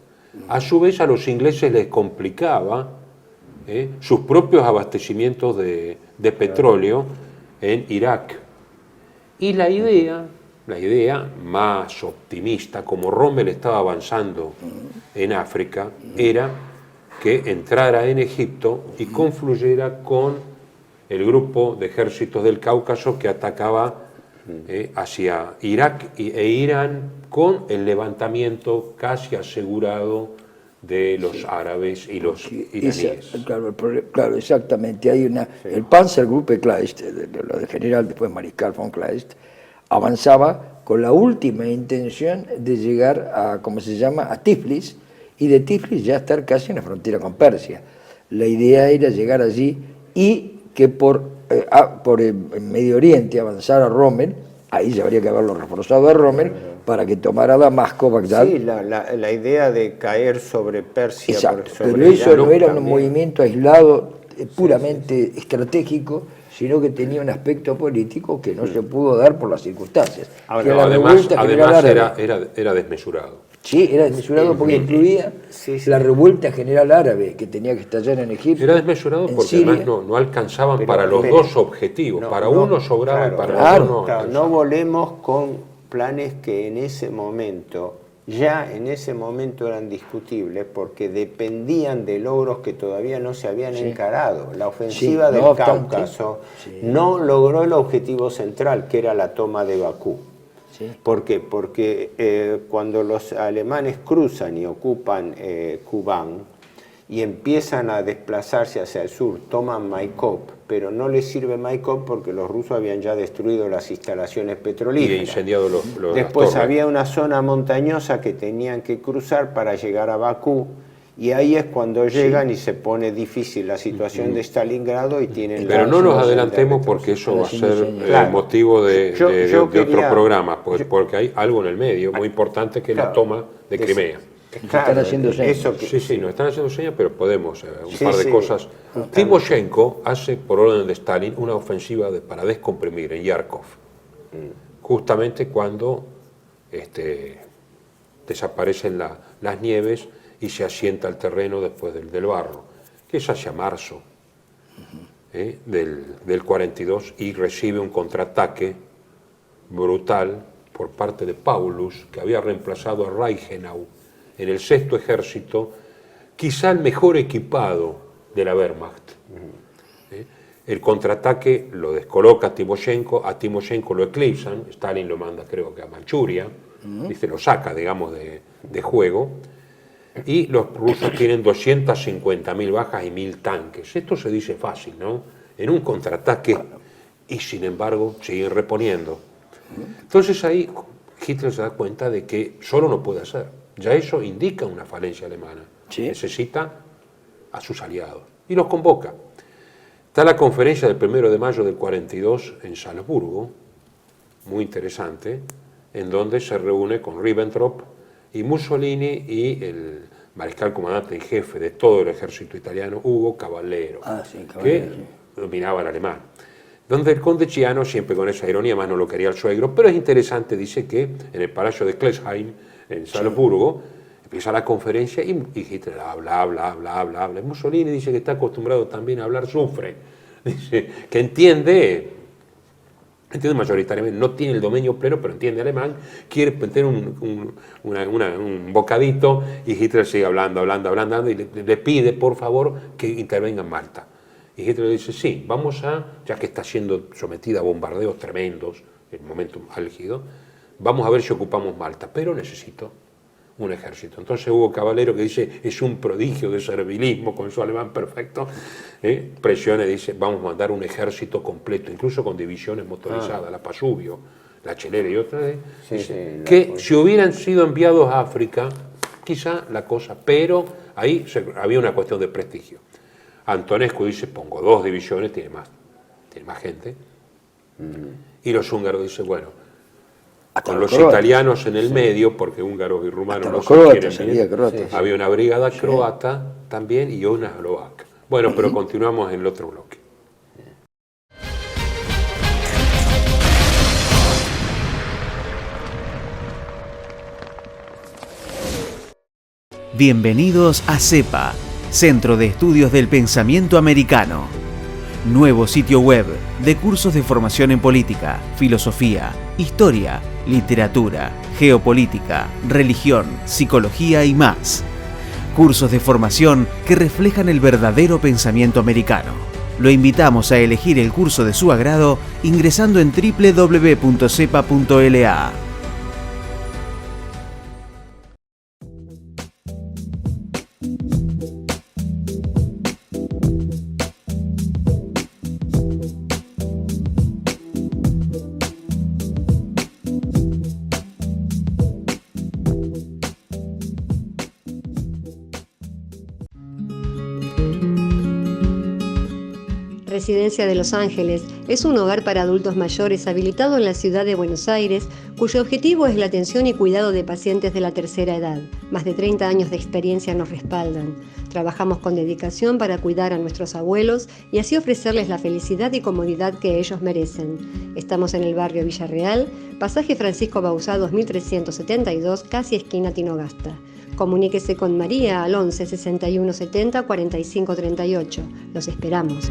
A su vez a los ingleses les complicaba sus propios abastecimientos de petróleo en Irak. Y la idea más optimista, como Rommel estaba avanzando en África, era que entrara en Egipto y confluyera con el grupo de ejércitos del Cáucaso que atacaba hacia Irak e Irán, con el levantamiento casi asegurado de los árabes y los iraníes. Claro, exactamente. Hay el Panzergruppe Kleist, lo de general, después mariscal von Kleist, avanzaba con la última intención de llegar a, ¿cómo se llama?, a Tiflis, y de Tiflis ya estar casi en la frontera con Persia. La idea era llegar allí y que por Medio Oriente avanzara Rommel, ahí ya habría que haberlo reforzado a Rommel, para que tomara Damasco, Bagdad. Sí, la idea de caer sobre Persia. Exacto, sobre pero eso Irán no era también. un movimiento aislado, puramente estratégico, sino que tenía un aspecto político que no se pudo dar por las circunstancias. Ahora, Que No, la además revuelta general árabe. era desmesurado. Sí, era desmesurado porque incluía la revuelta general árabe que tenía que estallar en Egipto. Era desmesurado en porque Siria. además no alcanzaban Pero, para los dos objetivos. Para uno sobraba y para claro, otro no. Claro, alcanzaba. no volemos con planes que en ese momento eran discutibles porque dependían de logros que todavía no se habían encarado. La ofensiva Sí, del no obstante, Cáucaso no logró el objetivo central, que era la toma de Bakú. Sí. ¿Por qué? Porque cuando los alemanes cruzan y ocupan Kubán y empiezan a desplazarse hacia el sur, toman Maikop, pero no les sirve Maikop porque los rusos habían ya destruido las instalaciones petrolíferas. Y incendiado los Después las torres. había una zona montañosa que tenían que cruzar para llegar a Bakú, y ahí es cuando llegan y se pone difícil la situación de Stalingrado y tienen Pero la no nos situación de adelantemos porque eso va a ser Claro. motivo de Yo otro quería- programa, porque hay algo en el medio muy importante que es la toma de Crimea. Claro, Están haciendo señas. eso que- Sí, nos están haciendo señas, pero podemos, un Sí, par de sí. cosas. Timoshenko hace, por orden de Stalin, una ofensiva para descomprimir en Yarkov, justamente cuando desaparecen las nieves y se asienta el terreno después del barro, que es hacia marzo del 42, y recibe un contraataque brutal por parte de Paulus, que había reemplazado a Reichenau en el 6º ejército, quizá el mejor equipado de la Wehrmacht. El contraataque lo descoloca a Timoshenko lo eclipsan, Stalin lo manda creo que a Manchuria, lo saca, digamos, de juego, y los rusos tienen 250.000 bajas y 1.000 tanques. Esto se dice fácil, ¿no? En un contraataque, y sin embargo siguen reponiendo. Entonces ahí Hitler se da cuenta de que solo no puede hacer. Ya eso indica una falencia alemana. Sí. Necesita a sus aliados y los convoca. Está la conferencia del 1 de mayo del 42 en Salzburgo, muy interesante, en donde se reúne con Ribbentrop y Mussolini y el mariscal comandante en jefe de todo el ejército italiano, Ugo Cavallero, que dominaba el alemán. Donde el conde Chiano, siempre con esa ironía, más no lo quería el suegro, pero es interesante, dice que en el palacio de Klesheim, en Salzburgo, empieza la conferencia y Hitler habla. Y Mussolini dice que está acostumbrado también a hablar, sufre. Dice que entiende entiende mayoritariamente, no tiene el dominio pleno, pero entiende alemán, quiere meter un bocadito, y Hitler sigue hablando, y le pide, por favor, que intervenga en Malta. Y Hitler le dice, sí, vamos ya que está siendo sometida a bombardeos tremendos, en el momento álgido, vamos a ver si ocupamos Malta, pero necesito un ejército. Entonces Hugo Caballero, que dice, es un prodigio de servilismo con su alemán perfecto, presiona y dice, vamos a mandar un ejército completo, incluso con divisiones motorizadas, la Pasubio, la Chelera y otras, que si hubieran sido enviados a África, quizá la cosa, pero ahí había una cuestión de prestigio. Antonescu dice, pongo 2 divisiones, tiene más gente, y los húngaros dicen, bueno, con los italianos en el medio, porque húngaros y rumanos no se quieren bien. Había una brigada croata también y una eslovaca. Bueno, pero continuamos en el otro bloque. Bienvenidos a CEPA, Centro de Estudios del Pensamiento Americano. Nuevo sitio web de cursos de formación en política, filosofía, historia, literatura, geopolítica, religión, psicología y más. Cursos de formación que reflejan el verdadero pensamiento americano. Lo invitamos a elegir el curso de su agrado ingresando en www.cepa.la. Residencia de Los Ángeles es un hogar para adultos mayores habilitado en la ciudad de Buenos Aires, cuyo objetivo es la atención y cuidado de pacientes de la tercera edad. Más de 30 años de experiencia nos respaldan. Trabajamos con dedicación para cuidar a nuestros abuelos y así ofrecerles la felicidad y comodidad que ellos merecen. Estamos en el barrio Villarreal, pasaje Francisco Bauzá 2372, casi esquina Tinogasta. Comuníquese con María al 11 61 70 45 38. Los esperamos.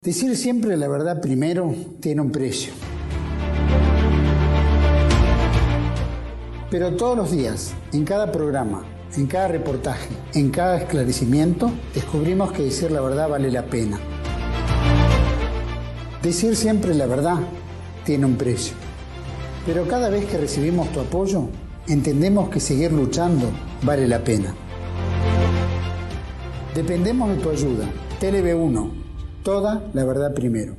Decir siempre la verdad primero tiene un precio. Pero todos los días, en cada programa, en cada reportaje, en cada esclarecimiento, descubrimos que decir la verdad vale la pena. Decir siempre la verdad tiene un precio. Pero cada vez que recibimos tu apoyo, entendemos que seguir luchando vale la pena. Dependemos de tu ayuda. TLB1. Toda la verdad primero.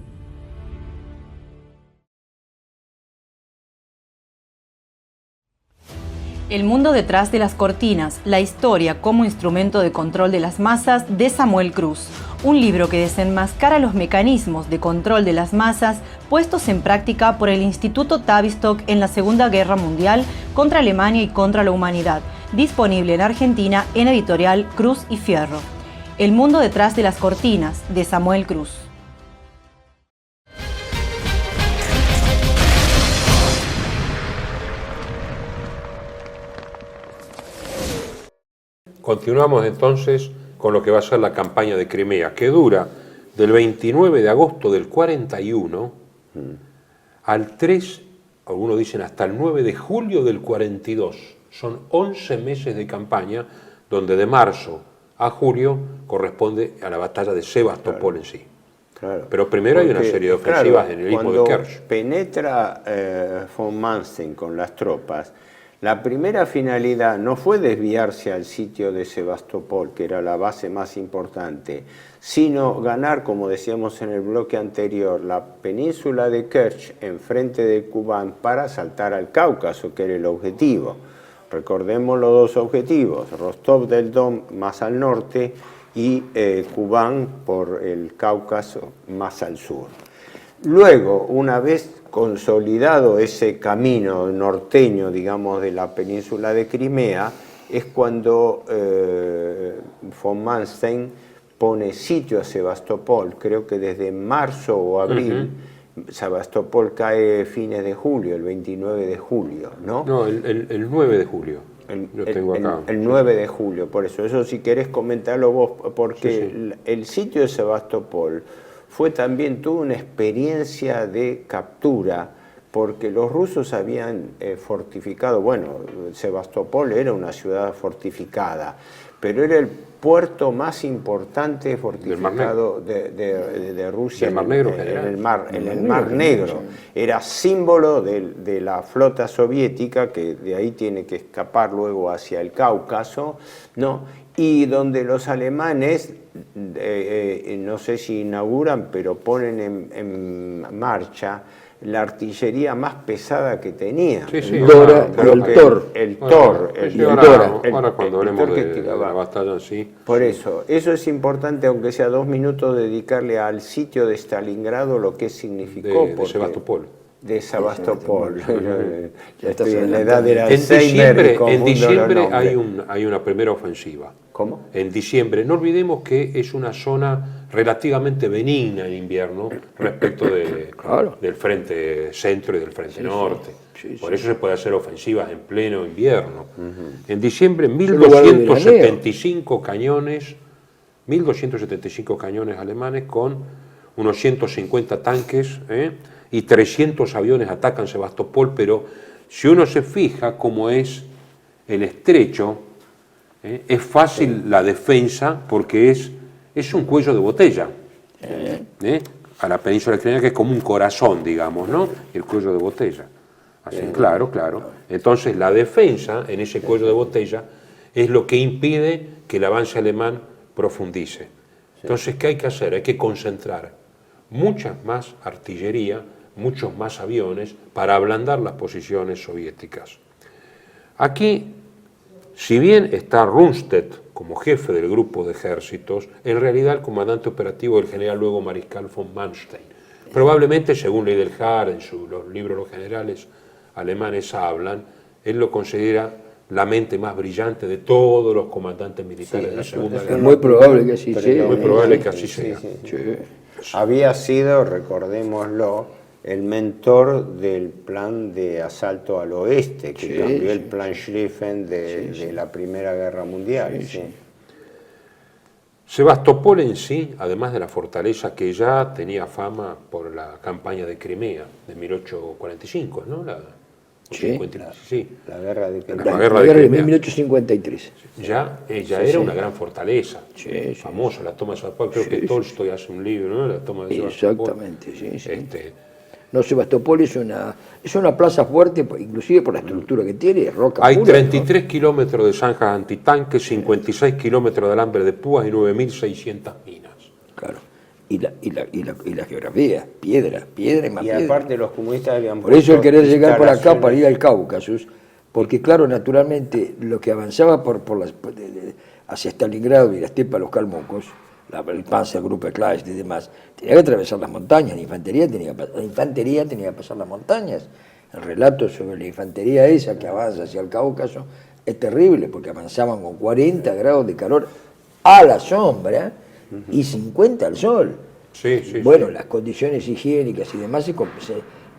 El mundo detrás de las cortinas, la historia como instrumento de control de las masas de Samuel Cruz. Un libro que desenmascara los mecanismos de control de las masas puestos en práctica por el Instituto Tavistock en la Segunda Guerra Mundial contra Alemania y contra la humanidad. Disponible en Argentina en editorial Cruz y Fierro. El mundo detrás de las cortinas, de Samuel Cruz. Continuamos entonces con lo que va a ser la campaña de Crimea, que dura del 29 de agosto del 41 al 3, algunos dicen hasta el 9 de julio del 42. Son 11 meses de campaña, donde de marzo a julio corresponde a la batalla de Sebastopol en sí. Claro. Pero primero hay una serie de ofensivas en el istmo de Kerch. Cuando penetra von Manstein con las tropas, la primera finalidad no fue desviarse al sitio de Sebastopol, que era la base más importante, sino ganar, como decíamos en el bloque anterior, la península de Kerch enfrente de Kubán para saltar al Cáucaso, que era el objetivo. Recordemos los dos objetivos, Rostov del Don más al norte y Kubán por el Cáucaso más al sur. Luego, una vez consolidado ese camino norteño, digamos, de la península de Crimea, es cuando von Manstein pone sitio a Sebastopol. Creo que desde marzo o abril, Sebastopol cae fines de julio, el 29 de julio, ¿no? No, el 9 de julio. Yo tengo acá. El 9 de julio, por eso si querés comentarlo vos, porque sí. el sitio de Sebastopol tuvo una experiencia de captura, porque los rusos habían fortificado, bueno, Sebastopol era una ciudad fortificada, pero era el puerto más importante fortificado de Rusia Mar Negro, en el Mar Negro. Era símbolo de la flota soviética, que de ahí tiene que escapar luego hacia el Cáucaso, ¿no? Y donde los alemanes, no sé si inauguran, pero ponen en marcha la artillería más pesada que tenía. El Dora y el Tor. El Tor. Ahora cuando hablemos de la batalla, sí. Por eso es importante, aunque sea 2 minutos, dedicarle al sitio de Stalingrado lo que significó. De Sebastopol. De Sebastopol. Ya estoy en la edad de En diciembre hay una primera ofensiva. ¿Cómo? En diciembre. No olvidemos que es una zona relativamente benigna en invierno respecto del frente centro y del frente norte. Por eso se puede hacer ofensivas en pleno invierno. En diciembre, 1.275 cañones alemanes con unos 150 tanques, y 300 aviones atacan Sebastopol, pero si uno se fija cómo es el estrecho, es fácil la defensa porque es un cuello de botella a la península ucraniana, que es como un corazón, digamos, ¿no? El cuello de botella. Así, claro. Entonces la defensa en ese cuello de botella es lo que impide que el avance alemán profundice. Entonces, ¿qué hay que hacer? Hay que concentrar mucha más artillería, muchos más aviones para ablandar las posiciones soviéticas. Aquí, si bien está Rundstedt como jefe del grupo de ejércitos, en realidad el comandante operativo es el general luego mariscal von Manstein. Probablemente, según Leidelhard, en los libros Los generales alemanes hablan, él lo considera la mente más brillante de todos los comandantes militares de la Segunda Guerra. Es muy probable que así sea. Muy probable que así sea. Había sido, recordémoslo, el mentor del plan de asalto al oeste, que cambió el plan Schlieffen de la Primera Guerra Mundial. Sebastopol en sí, además de la fortaleza que ya tenía fama por la campaña de Crimea de 1845, ¿no? La guerra de Crimea. La guerra de 1853. Ya era una gran fortaleza, famosa, la toma de Sebastopol. Creo que Tolstoy hace un libro, ¿no? La toma de Sebastopol. Exactamente, No, Sebastopol es una plaza fuerte, inclusive por la estructura que tiene, es roca Hay pura, 33 kilómetros de zanjas antitanques, 56 kilómetros de alambre de púas y 9.600 minas. Claro. Y la geografía, piedra y más piedra. Y aparte los comunistas habían por eso el querer llegar por acá para ir al Cáucaso, porque claro, naturalmente lo que avanzaba hacia Stalingrado y la estepa, los Kalmucos, el Panzergruppe Kleist y demás, tenía que atravesar las montañas, la infantería tenía que pasar las montañas. El relato sobre la infantería esa que avanza hacia el Cáucaso es terrible, porque avanzaban con 40 grados de calor a la sombra y 50 al sol. Bueno, las condiciones higiénicas y demás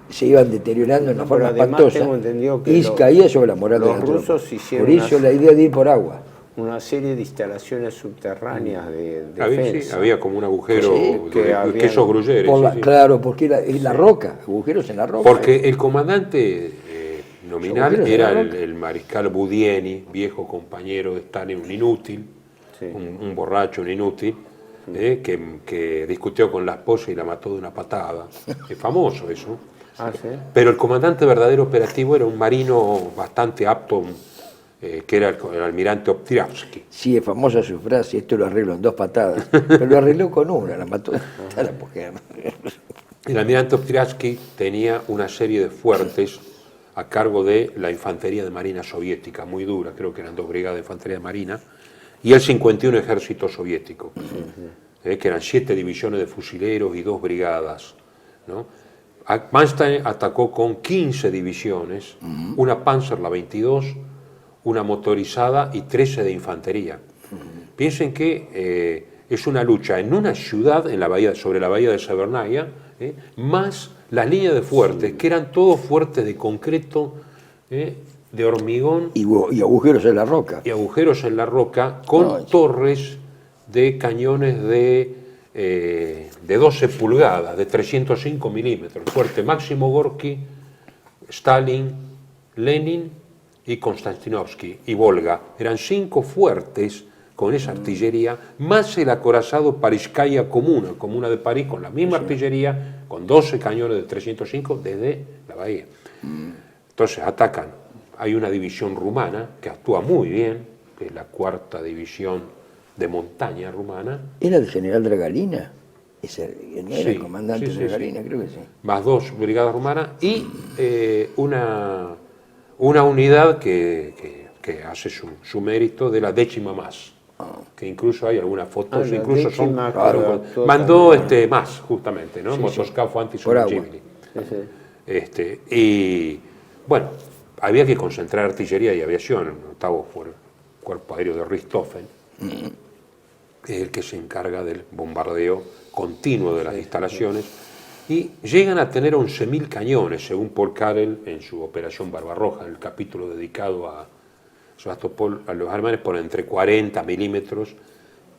se iban deteriorando en una forma espantosa y caía sobre la moral de la tropa. Por eso la idea de ir por agua. Una serie de instalaciones subterráneas de defensa. Sí, había como un agujero de quesos gruyere. Claro, porque es la roca, agujeros en la roca. Porque el comandante nominal era el mariscal Budieni, viejo compañero de Stalin, un inútil, un borracho, un inútil, que discutió con la esposa y la mató de una patada. Es famoso eso. Pero el comandante verdadero operativo era un marino bastante apto, que era el almirante Optiravsky. Sí, es famosa su frase, esto lo arreglo en 2 patadas, pero lo arregló con una, la mató a la mujer. El almirante Optiravsky tenía una serie de fuertes a cargo de la infantería de marina soviética, muy dura, creo que eran 2 brigadas de infantería de marina, y el 51 ejército soviético, que eran 7 divisiones de fusileros y 2 brigadas, ¿no? Manstein atacó con 15 divisiones, una Panzer, la 22, una motorizada y 13 de infantería. Piensen que es una lucha en una ciudad, sobre la bahía de Severnaya, más las líneas de fuertes, que eran todos fuertes de concreto, de hormigón y agujeros en la roca. y agujeros en la roca con torres de cañones de 12 pulgadas, de 305 milímetros. Fuerte Máximo Gorki, Stalin, Lenin y Konstantinovsky y Volga. Eran 5 fuertes con esa artillería, más el acorazado Parizhskaya comuna de París, con la misma artillería, con 12 cañones de 305 desde la bahía. Entonces atacan. Hay una división rumana que actúa muy bien, que es la 4ª división de montaña rumana. ¿Era el general Dragalina? ¿No era el Sí, comandante sí, Dragalina? sí. Creo que sí. Más 2 brigadas rumanas y una unidad que hace su mérito de la 10ª más, que incluso hay algunas fotos, la incluso son... 10ª, Claro, claro, mandó más, justamente, ¿no? Sí, Motoscafo Por agua. anti-submergibili. Y bueno, había que concentrar artillería y aviación. El 8º fue el Cuerpo Aéreo de Richthofen, es el que se encarga del bombardeo continuo de las instalaciones, y llegan a tener 11.000 cañones, según Paul Karel en su Operación Barbarroja, el capítulo dedicado a Sebastopol. A los alemanes ponen entre 40 milímetros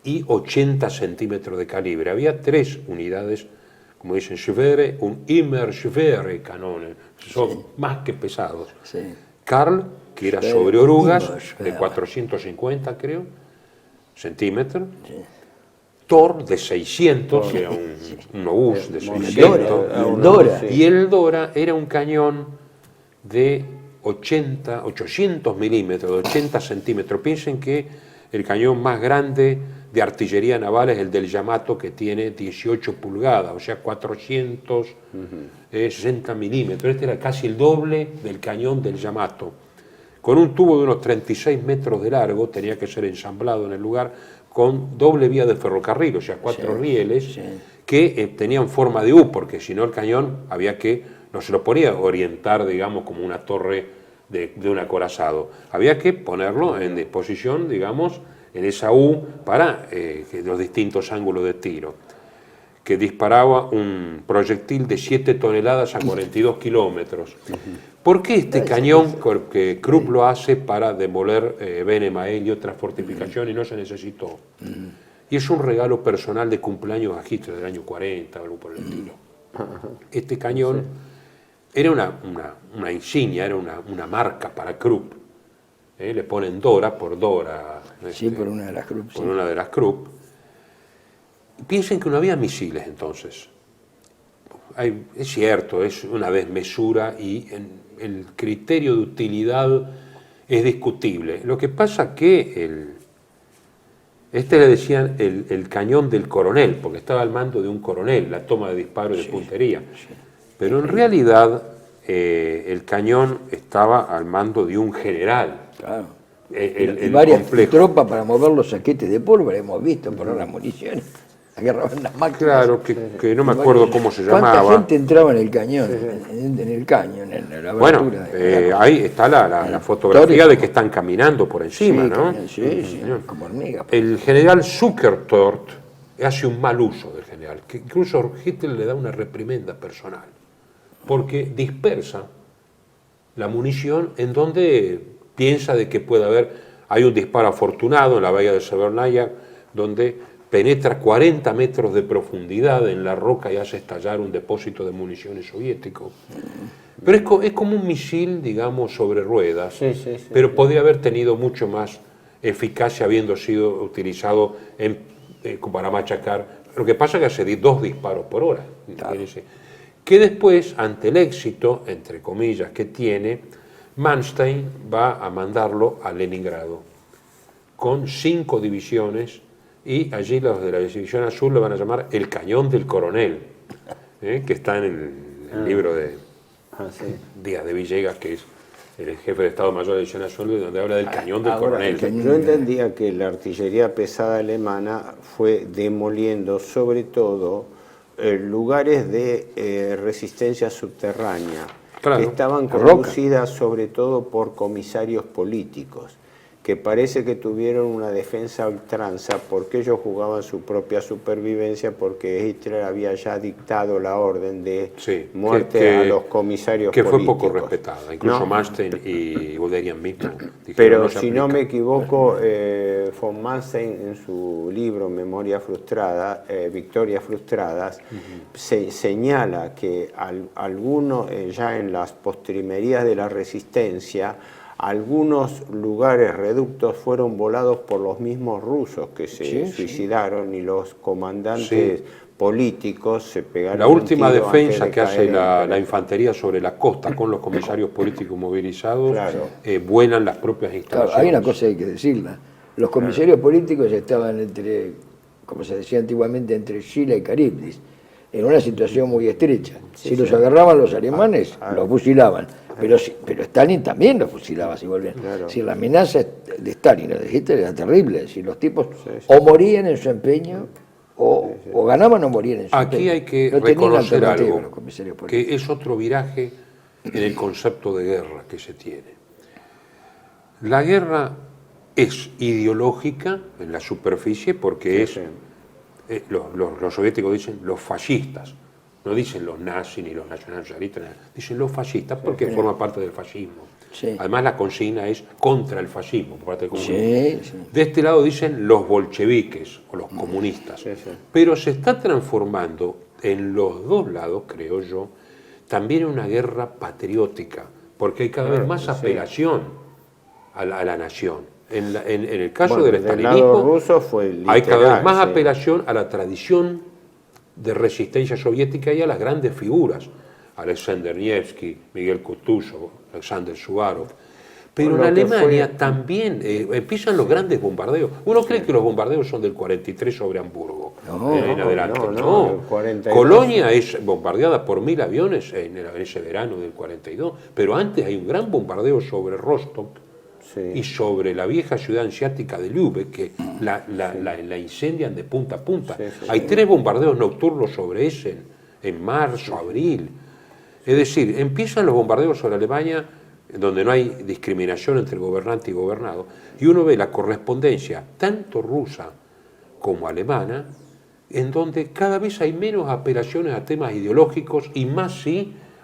y 80 centímetros de calibre. Había 3 unidades, como dicen, schwere und immer schwere Kanonen, son más que pesados. Sí. Karl, que era Schwere, sobre orugas, immer de schwere. 450, creo, centímetros. Thor, de 600, era un obús de 600. Dora. Y el Dora era un cañón de 800 milímetros, de 80 centímetros. Piensen que el cañón más grande de artillería naval es el del Yamato, que tiene 18 pulgadas, o sea, 460 milímetros. Este era casi el doble del cañón del Yamato. Con un tubo de unos 36 metros de largo, tenía que ser ensamblado en el lugar, con doble vía de ferrocarril, o sea, 4 rieles, que tenían forma de U, porque si no el cañón no se lo podía orientar, digamos, como una torre de un acorazado. Había que ponerlo en disposición, digamos, en esa U para los distintos ángulos de tiro, que disparaba un proyectil de 7 toneladas a 42 kilómetros. ¿Por qué este cañón que Krupp lo hace para demoler Benemael y otras fortificaciones y no se necesitó? Y es un regalo personal de cumpleaños a Hitler del año 40 o algo por el estilo. Este cañón era una insignia, era una marca para Krupp. Le ponen Dora por Dora. Sí, por una de las Krupp. Por una de las Krupp. Piensen que no había misiles entonces. Es cierto, es una desmesura y el criterio de utilidad es discutible. Lo que pasa que le decían el cañón del coronel, porque estaba al mando de un coronel, la toma de disparo y de puntería. Pero en realidad el cañón estaba al mando de un general. Claro. El varias complejo. tropas para mover los saquetes de pólvora, hemos visto, poner las municiones, agarraban las máquinas. Claro, que no me acuerdo cómo se ¿Cuánta llamaba. gente entraba en el cañón? En el cañón, en la Bueno, abertura. ahí está la fotografía de que están caminando por encima, Sí, ¿no? sí, como hormigas. El general Zuckertort hace un mal uso del general, que incluso Hitler le da una reprimenda personal, porque dispersa la munición en donde piensa de que puede hay un disparo afortunado en la bahía de Severnaya, donde penetra 40 metros de profundidad en la roca y hace estallar un depósito de municiones soviético. Pero es como un misil, digamos, sobre ruedas, pero podría haber tenido mucho más eficacia habiendo sido utilizado para machacar. Lo que pasa es que hace 2 disparos por hora. Claro. Que después, ante el éxito, entre comillas, que tiene, Manstein va a mandarlo a Leningrado con 5 divisiones, y allí los de la división azul le van a llamar el cañón del coronel, que está en el libro de Díaz de Villegas, que es el jefe de Estado Mayor de la división azul, donde habla del cañón del coronel. Yo entendía que la artillería pesada alemana fue demoliendo sobre todo lugares de resistencia subterránea, Claro, que estaban conducidas sobre todo por comisarios políticos, que parece que tuvieron una defensa a ultranza porque ellos jugaban su propia supervivencia, porque Hitler había ya dictado la orden de muerte a los comisarios que políticos. fue poco respetada, incluso Manstein y Guderian mismo. Pero si no me equivoco, von Manstein en su libro Victorias Frustradas, señala que algunos, ya en las postrimerías de la resistencia, algunos lugares reductos fueron volados por los mismos rusos que se suicidaron y los comandantes políticos se pegaron. La última defensa que hace la infantería sobre la costa con los comisarios políticos movilizados, vuelan las propias instalaciones. Claro, hay una cosa que hay que decirla. Los comisarios políticos estaban entre, como se decía antiguamente, entre Scilla y Caribdis, en una situación muy estrecha. Si los agarraban los alemanes, los fusilaban. Pero Stalin también los fusilaba si volvían. Si la amenaza de Stalin o de Hitler era terrible. Si los tipos o morían en su empeño, o ganaban o morían en su empeño. Aquí hay que reconocer algo, que es otro viraje en el concepto de guerra que se tiene. La guerra es ideológica en la superficie porque los soviéticos dicen los fascistas. No dicen los nazis ni los nacionalsocialistas, dicen los fascistas porque forma parte del fascismo. Además la consigna es contra el fascismo por parte del comunismo. De este lado dicen los bolcheviques o los comunistas. Pero se está transformando en los dos lados, creo yo, también en una guerra patriótica, porque hay cada vez más apelación a la nación. En el caso del estalinismo ruso fue literal, hay cada vez más apelación a la tradición de resistencia soviética y a las grandes figuras, Alexander Nevsky, Miguel Kutuzov, Alexander Suvarov. Pero en Alemania también empiezan los grandes bombardeos. Uno cree que los bombardeos son del 43 sobre Hamburgo, en adelante. No. Colonia es bombardeada por 1000 aviones en ese verano del 42, pero antes hay un gran bombardeo sobre Rostock y sobre la vieja ciudad asiática de Lübeck, que la incendian de punta a punta. Hay 3 bombardeos nocturnos sobre Essen en marzo, abril. Es decir, empiezan los bombardeos sobre Alemania, donde no hay discriminación entre gobernante y gobernado, y uno ve la correspondencia, tanto rusa como alemana, en donde cada vez hay menos apelaciones a temas ideológicos y más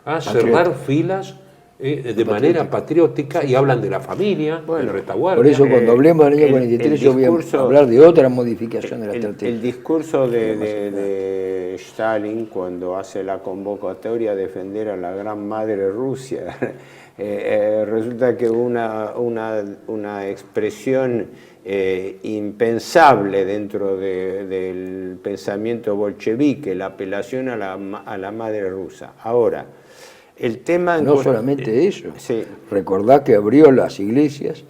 a cerrar filas de manera patriótica, y hablan de la familia, del retaguardia. Por eso cuando hablemos del año 43 yo voy a hablar de otra modificación de la estrategia. El discurso de Stalin cuando hace la convocatoria a defender a la gran madre Rusia, resulta que una expresión impensable dentro del pensamiento bolchevique, la apelación a la madre rusa. Ahora, el tema no solamente eso, recordá que abrió las iglesias,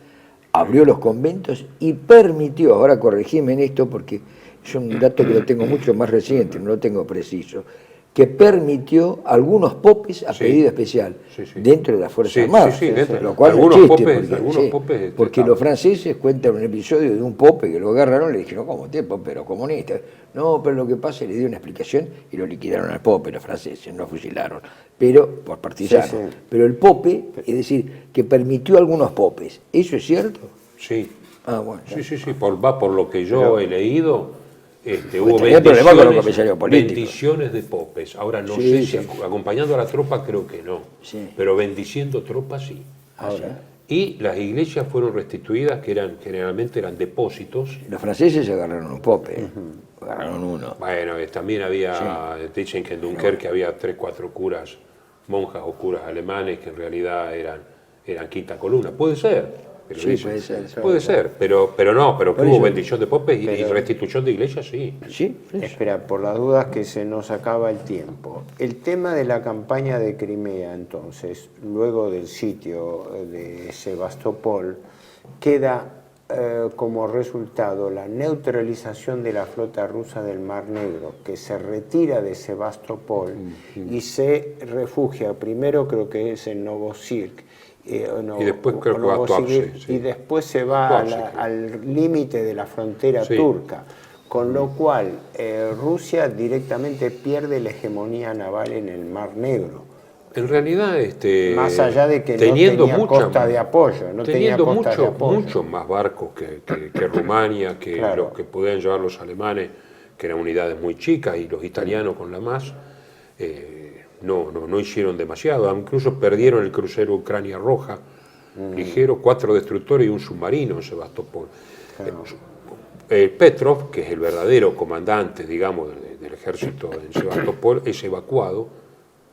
abrió los conventos y permitió, ahora corregime en esto porque es un dato que lo tengo mucho más reciente, no lo tengo preciso, que permitió algunos popes a pedido especial dentro de las Fuerzas Armadas, lo cual es chiste, porque los franceses cuentan un episodio de un pope que lo agarraron y le dijeron, ¿cómo usted, popero comunista? No, pero lo que pasa es que le dio una explicación y lo liquidaron al pope, los franceses, no fusilaron, pero por partisano. Pero el pope, es decir, que permitió a algunos popes, ¿eso es cierto? Sí. Bueno, por lo que yo he leído. Hubo bendiciones de popes. Ahora no sé si acompañando a la tropa creo que no, pero bendiciendo tropas sí. Y las iglesias fueron restituidas, que generalmente eran depósitos. Los franceses agarraron un pope, agarraron uno. Bueno, también había, dicen que en Dunkerque había 3, 4 curas, monjas o curas alemanes que en realidad eran quinta columna. Puede ser. Puede ser, pero hubo bendición de popes y restitución de iglesias, sí. Espera, por las dudas que se nos acaba el tiempo. El tema de la campaña de Crimea, entonces, luego del sitio de Sebastopol, queda como resultado la neutralización de la flota rusa del Mar Negro, que se retira de Sebastopol y se refugia, primero creo que es en Novosibirsk, y después creo que va a Tuapse, y después se va al límite de la frontera turca, con lo cual Rusia directamente pierde la hegemonía naval en el Mar Negro. En realidad, más allá de que teniendo no tenía costa de apoyo, no tenía teniendo costa de apoyo. muchos más barcos que Rumania, que Claro. los que podían llevar los alemanes, que eran unidades muy chicas, y los italianos con la MAS, no hicieron demasiado. Incluso perdieron el crucero Ucrania Roja, ligero, 4 destructores y un submarino en Sebastopol. Claro. Petrov, que es el verdadero comandante, digamos, del ejército en Sebastopol, es evacuado.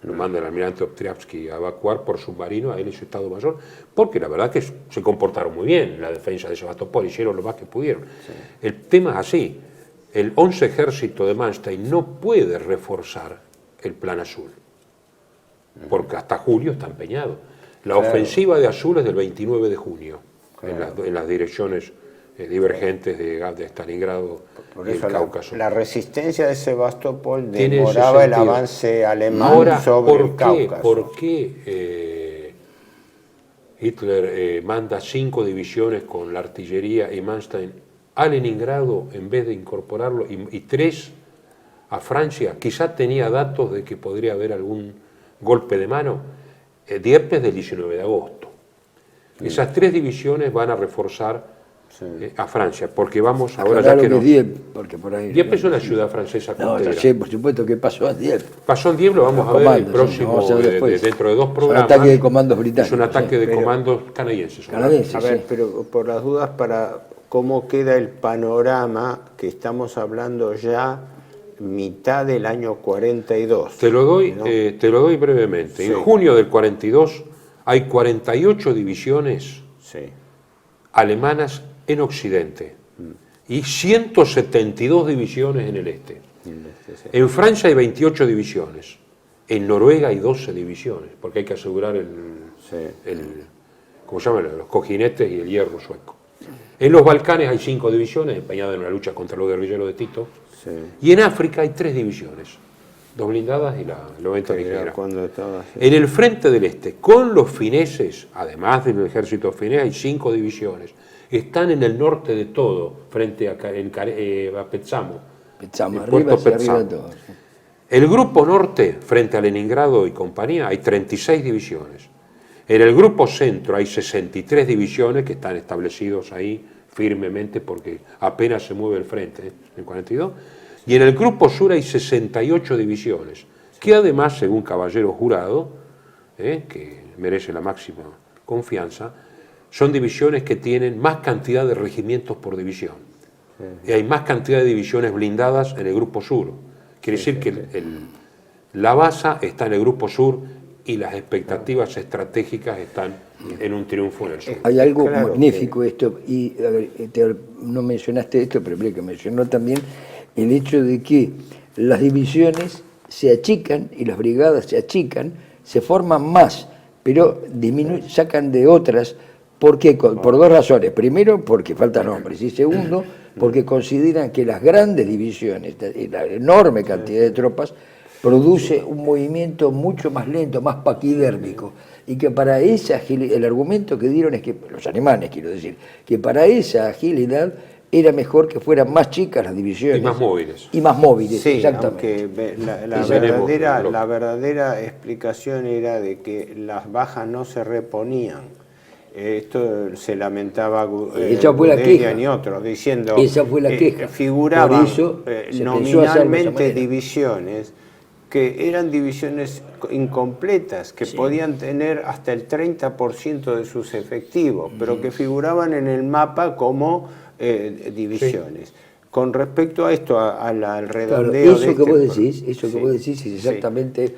Lo manda el almirante Ostriavsky a evacuar por submarino a él y su Estado Mayor, porque la verdad que se comportaron muy bien en la defensa de Sebastopol, hicieron lo más que pudieron. Sí. El tema es así, el 11 ejército de Manstein no puede reforzar el plan azul, porque hasta julio está empeñado. La ofensiva de azul es del 29 de junio, en las direcciones divergentes de Stalingrado y el Cáucaso. La resistencia de Sebastopol demoraba el avance alemán sobre el Cáucaso. ¿Por qué Hitler manda 5 divisiones con la artillería y Manstein a Leningrado en vez de incorporarlo y 3 a Francia? Quizá tenía datos de que podría haber algún golpe de mano. Dieppe es del 19 de agosto. Esas 3 divisiones van a reforzar a Francia, porque vamos ahora ya que no. Dieppe es una ciudad francesa costera. Sí, por supuesto que pasó en Dieppe. Pasó en Dieppe, lo vamos a ver el próximo, dentro de 2 programas. Es un ataque de comandos británicos. Es un ataque de comandos canadienses. A ver, pero por las dudas, para cómo queda el panorama, que estamos hablando ya mitad del año 42. Te lo doy brevemente. En junio del 42 hay 48 divisiones alemanas en Occidente y 172 divisiones en el este. En Francia hay 28 divisiones, en Noruega hay 12 divisiones, porque hay que asegurar ¿cómo se llama? Los cojinetes y el hierro sueco. En los Balcanes hay 5 divisiones, empeñadas en la lucha contra los guerrilleros de Tito, y en África hay 3 divisiones, 2 blindadas y la 90 ligera. En el frente del este, con los fineses, además del ejército finés, hay 5 divisiones. Están en el norte de todo, frente a Petsamo. El grupo norte, frente a Leningrado y compañía, hay 36 divisiones. En el grupo centro hay 63 divisiones que están establecidos ahí firmemente porque apenas se mueve el frente, en el 42. Y en el grupo sur hay 68 divisiones, que además, según Caballero Jurado, que merece la máxima confianza, son divisiones que tienen más cantidad de regimientos por división. Y hay más cantidad de divisiones blindadas en el grupo sur. Quiere decir que la base está en el grupo sur y las expectativas estratégicas están en un triunfo en el sur. Hay algo magnífico esto, y a ver, no mencionaste esto, pero que mencionó también el hecho de que las divisiones se achican y las brigadas se achican, se forman más, pero sacan de otras. ¿Por qué? Por 2 razones. Primero, porque faltan hombres. Y segundo, porque consideran que las grandes divisiones, la enorme cantidad de tropas, produce un movimiento mucho más lento, más paquidérmico. Y que para esa agilidad, el argumento que dieron es que, los alemanes quiero decir, que para esa agilidad era mejor que fueran más chicas las divisiones. Y más móviles. Y más móviles, sí, exactamente. Aunque la verdadera explicación era de que las bajas no se reponían. Esto se lamentaba Guderian y otros, diciendo esa fue la queja. Figuraban nominalmente divisiones que eran divisiones incompletas, que podían tener hasta el 30% de sus efectivos, pero que figuraban en el mapa como divisiones. Con respecto a esto, al redondeo eso que vos decís es exactamente,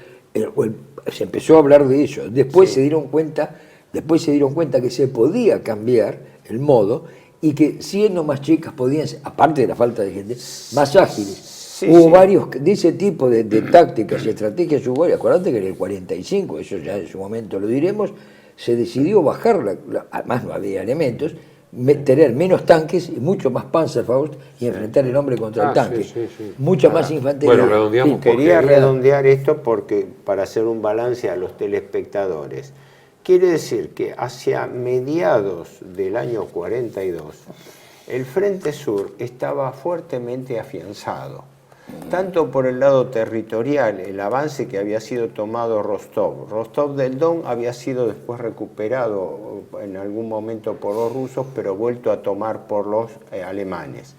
se empezó a hablar de ello, después se dieron cuenta que se podía cambiar el modo y que siendo más chicas podían ser, aparte de la falta de gente, más ágiles. Hubo varios de ese tipo de tácticas y estrategias. Acuérdate que en el 45, eso ya en su momento lo diremos, se decidió bajar, además no había elementos, tener menos tanques y mucho más Panzerfaust y enfrentar el hombre contra el tanque. Mucha más infantería. Bueno, quería redondear esto porque para hacer un balance a los telespectadores. Quiere decir que hacia mediados del año 42 el Frente Sur estaba fuertemente afianzado. tanto por el lado territorial, el avance que había sido tomado Rostov. Rostov del Don había sido después recuperado en algún momento por los rusos, pero vuelto a tomar por los alemanes.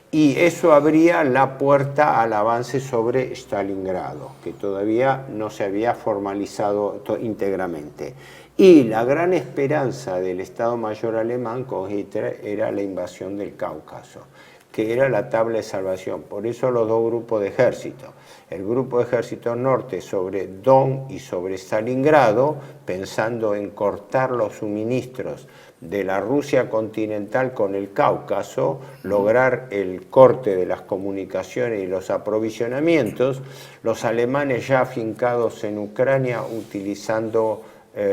Y eso abría la puerta al avance sobre Stalingrado, que todavía no se había formalizado íntegramente. Y la gran esperanza del Estado Mayor alemán con Hitler era la invasión del Cáucaso, que era la tabla de salvación. Por eso los dos grupos de ejército. El grupo de ejército norte sobre Don y sobre Stalingrado, pensando en cortar los suministros de la Rusia continental con el Cáucaso, lograr el corte de las comunicaciones y los aprovisionamientos, los alemanes ya afincados en Ucrania utilizando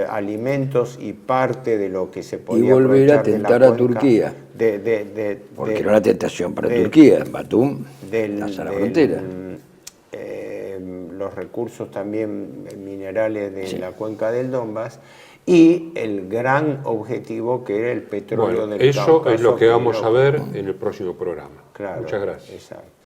alimentos y parte de lo que se podía y volver a aprovechar tentar a Turquía, porque era una tentación para Turquía, en Batum, hasta la frontera. Los recursos también minerales de la cuenca del Donbass y el gran objetivo que era el petróleo del Cáucaso. Eso es lo que vamos a ver en el próximo programa. Claro, muchas gracias. Exacto.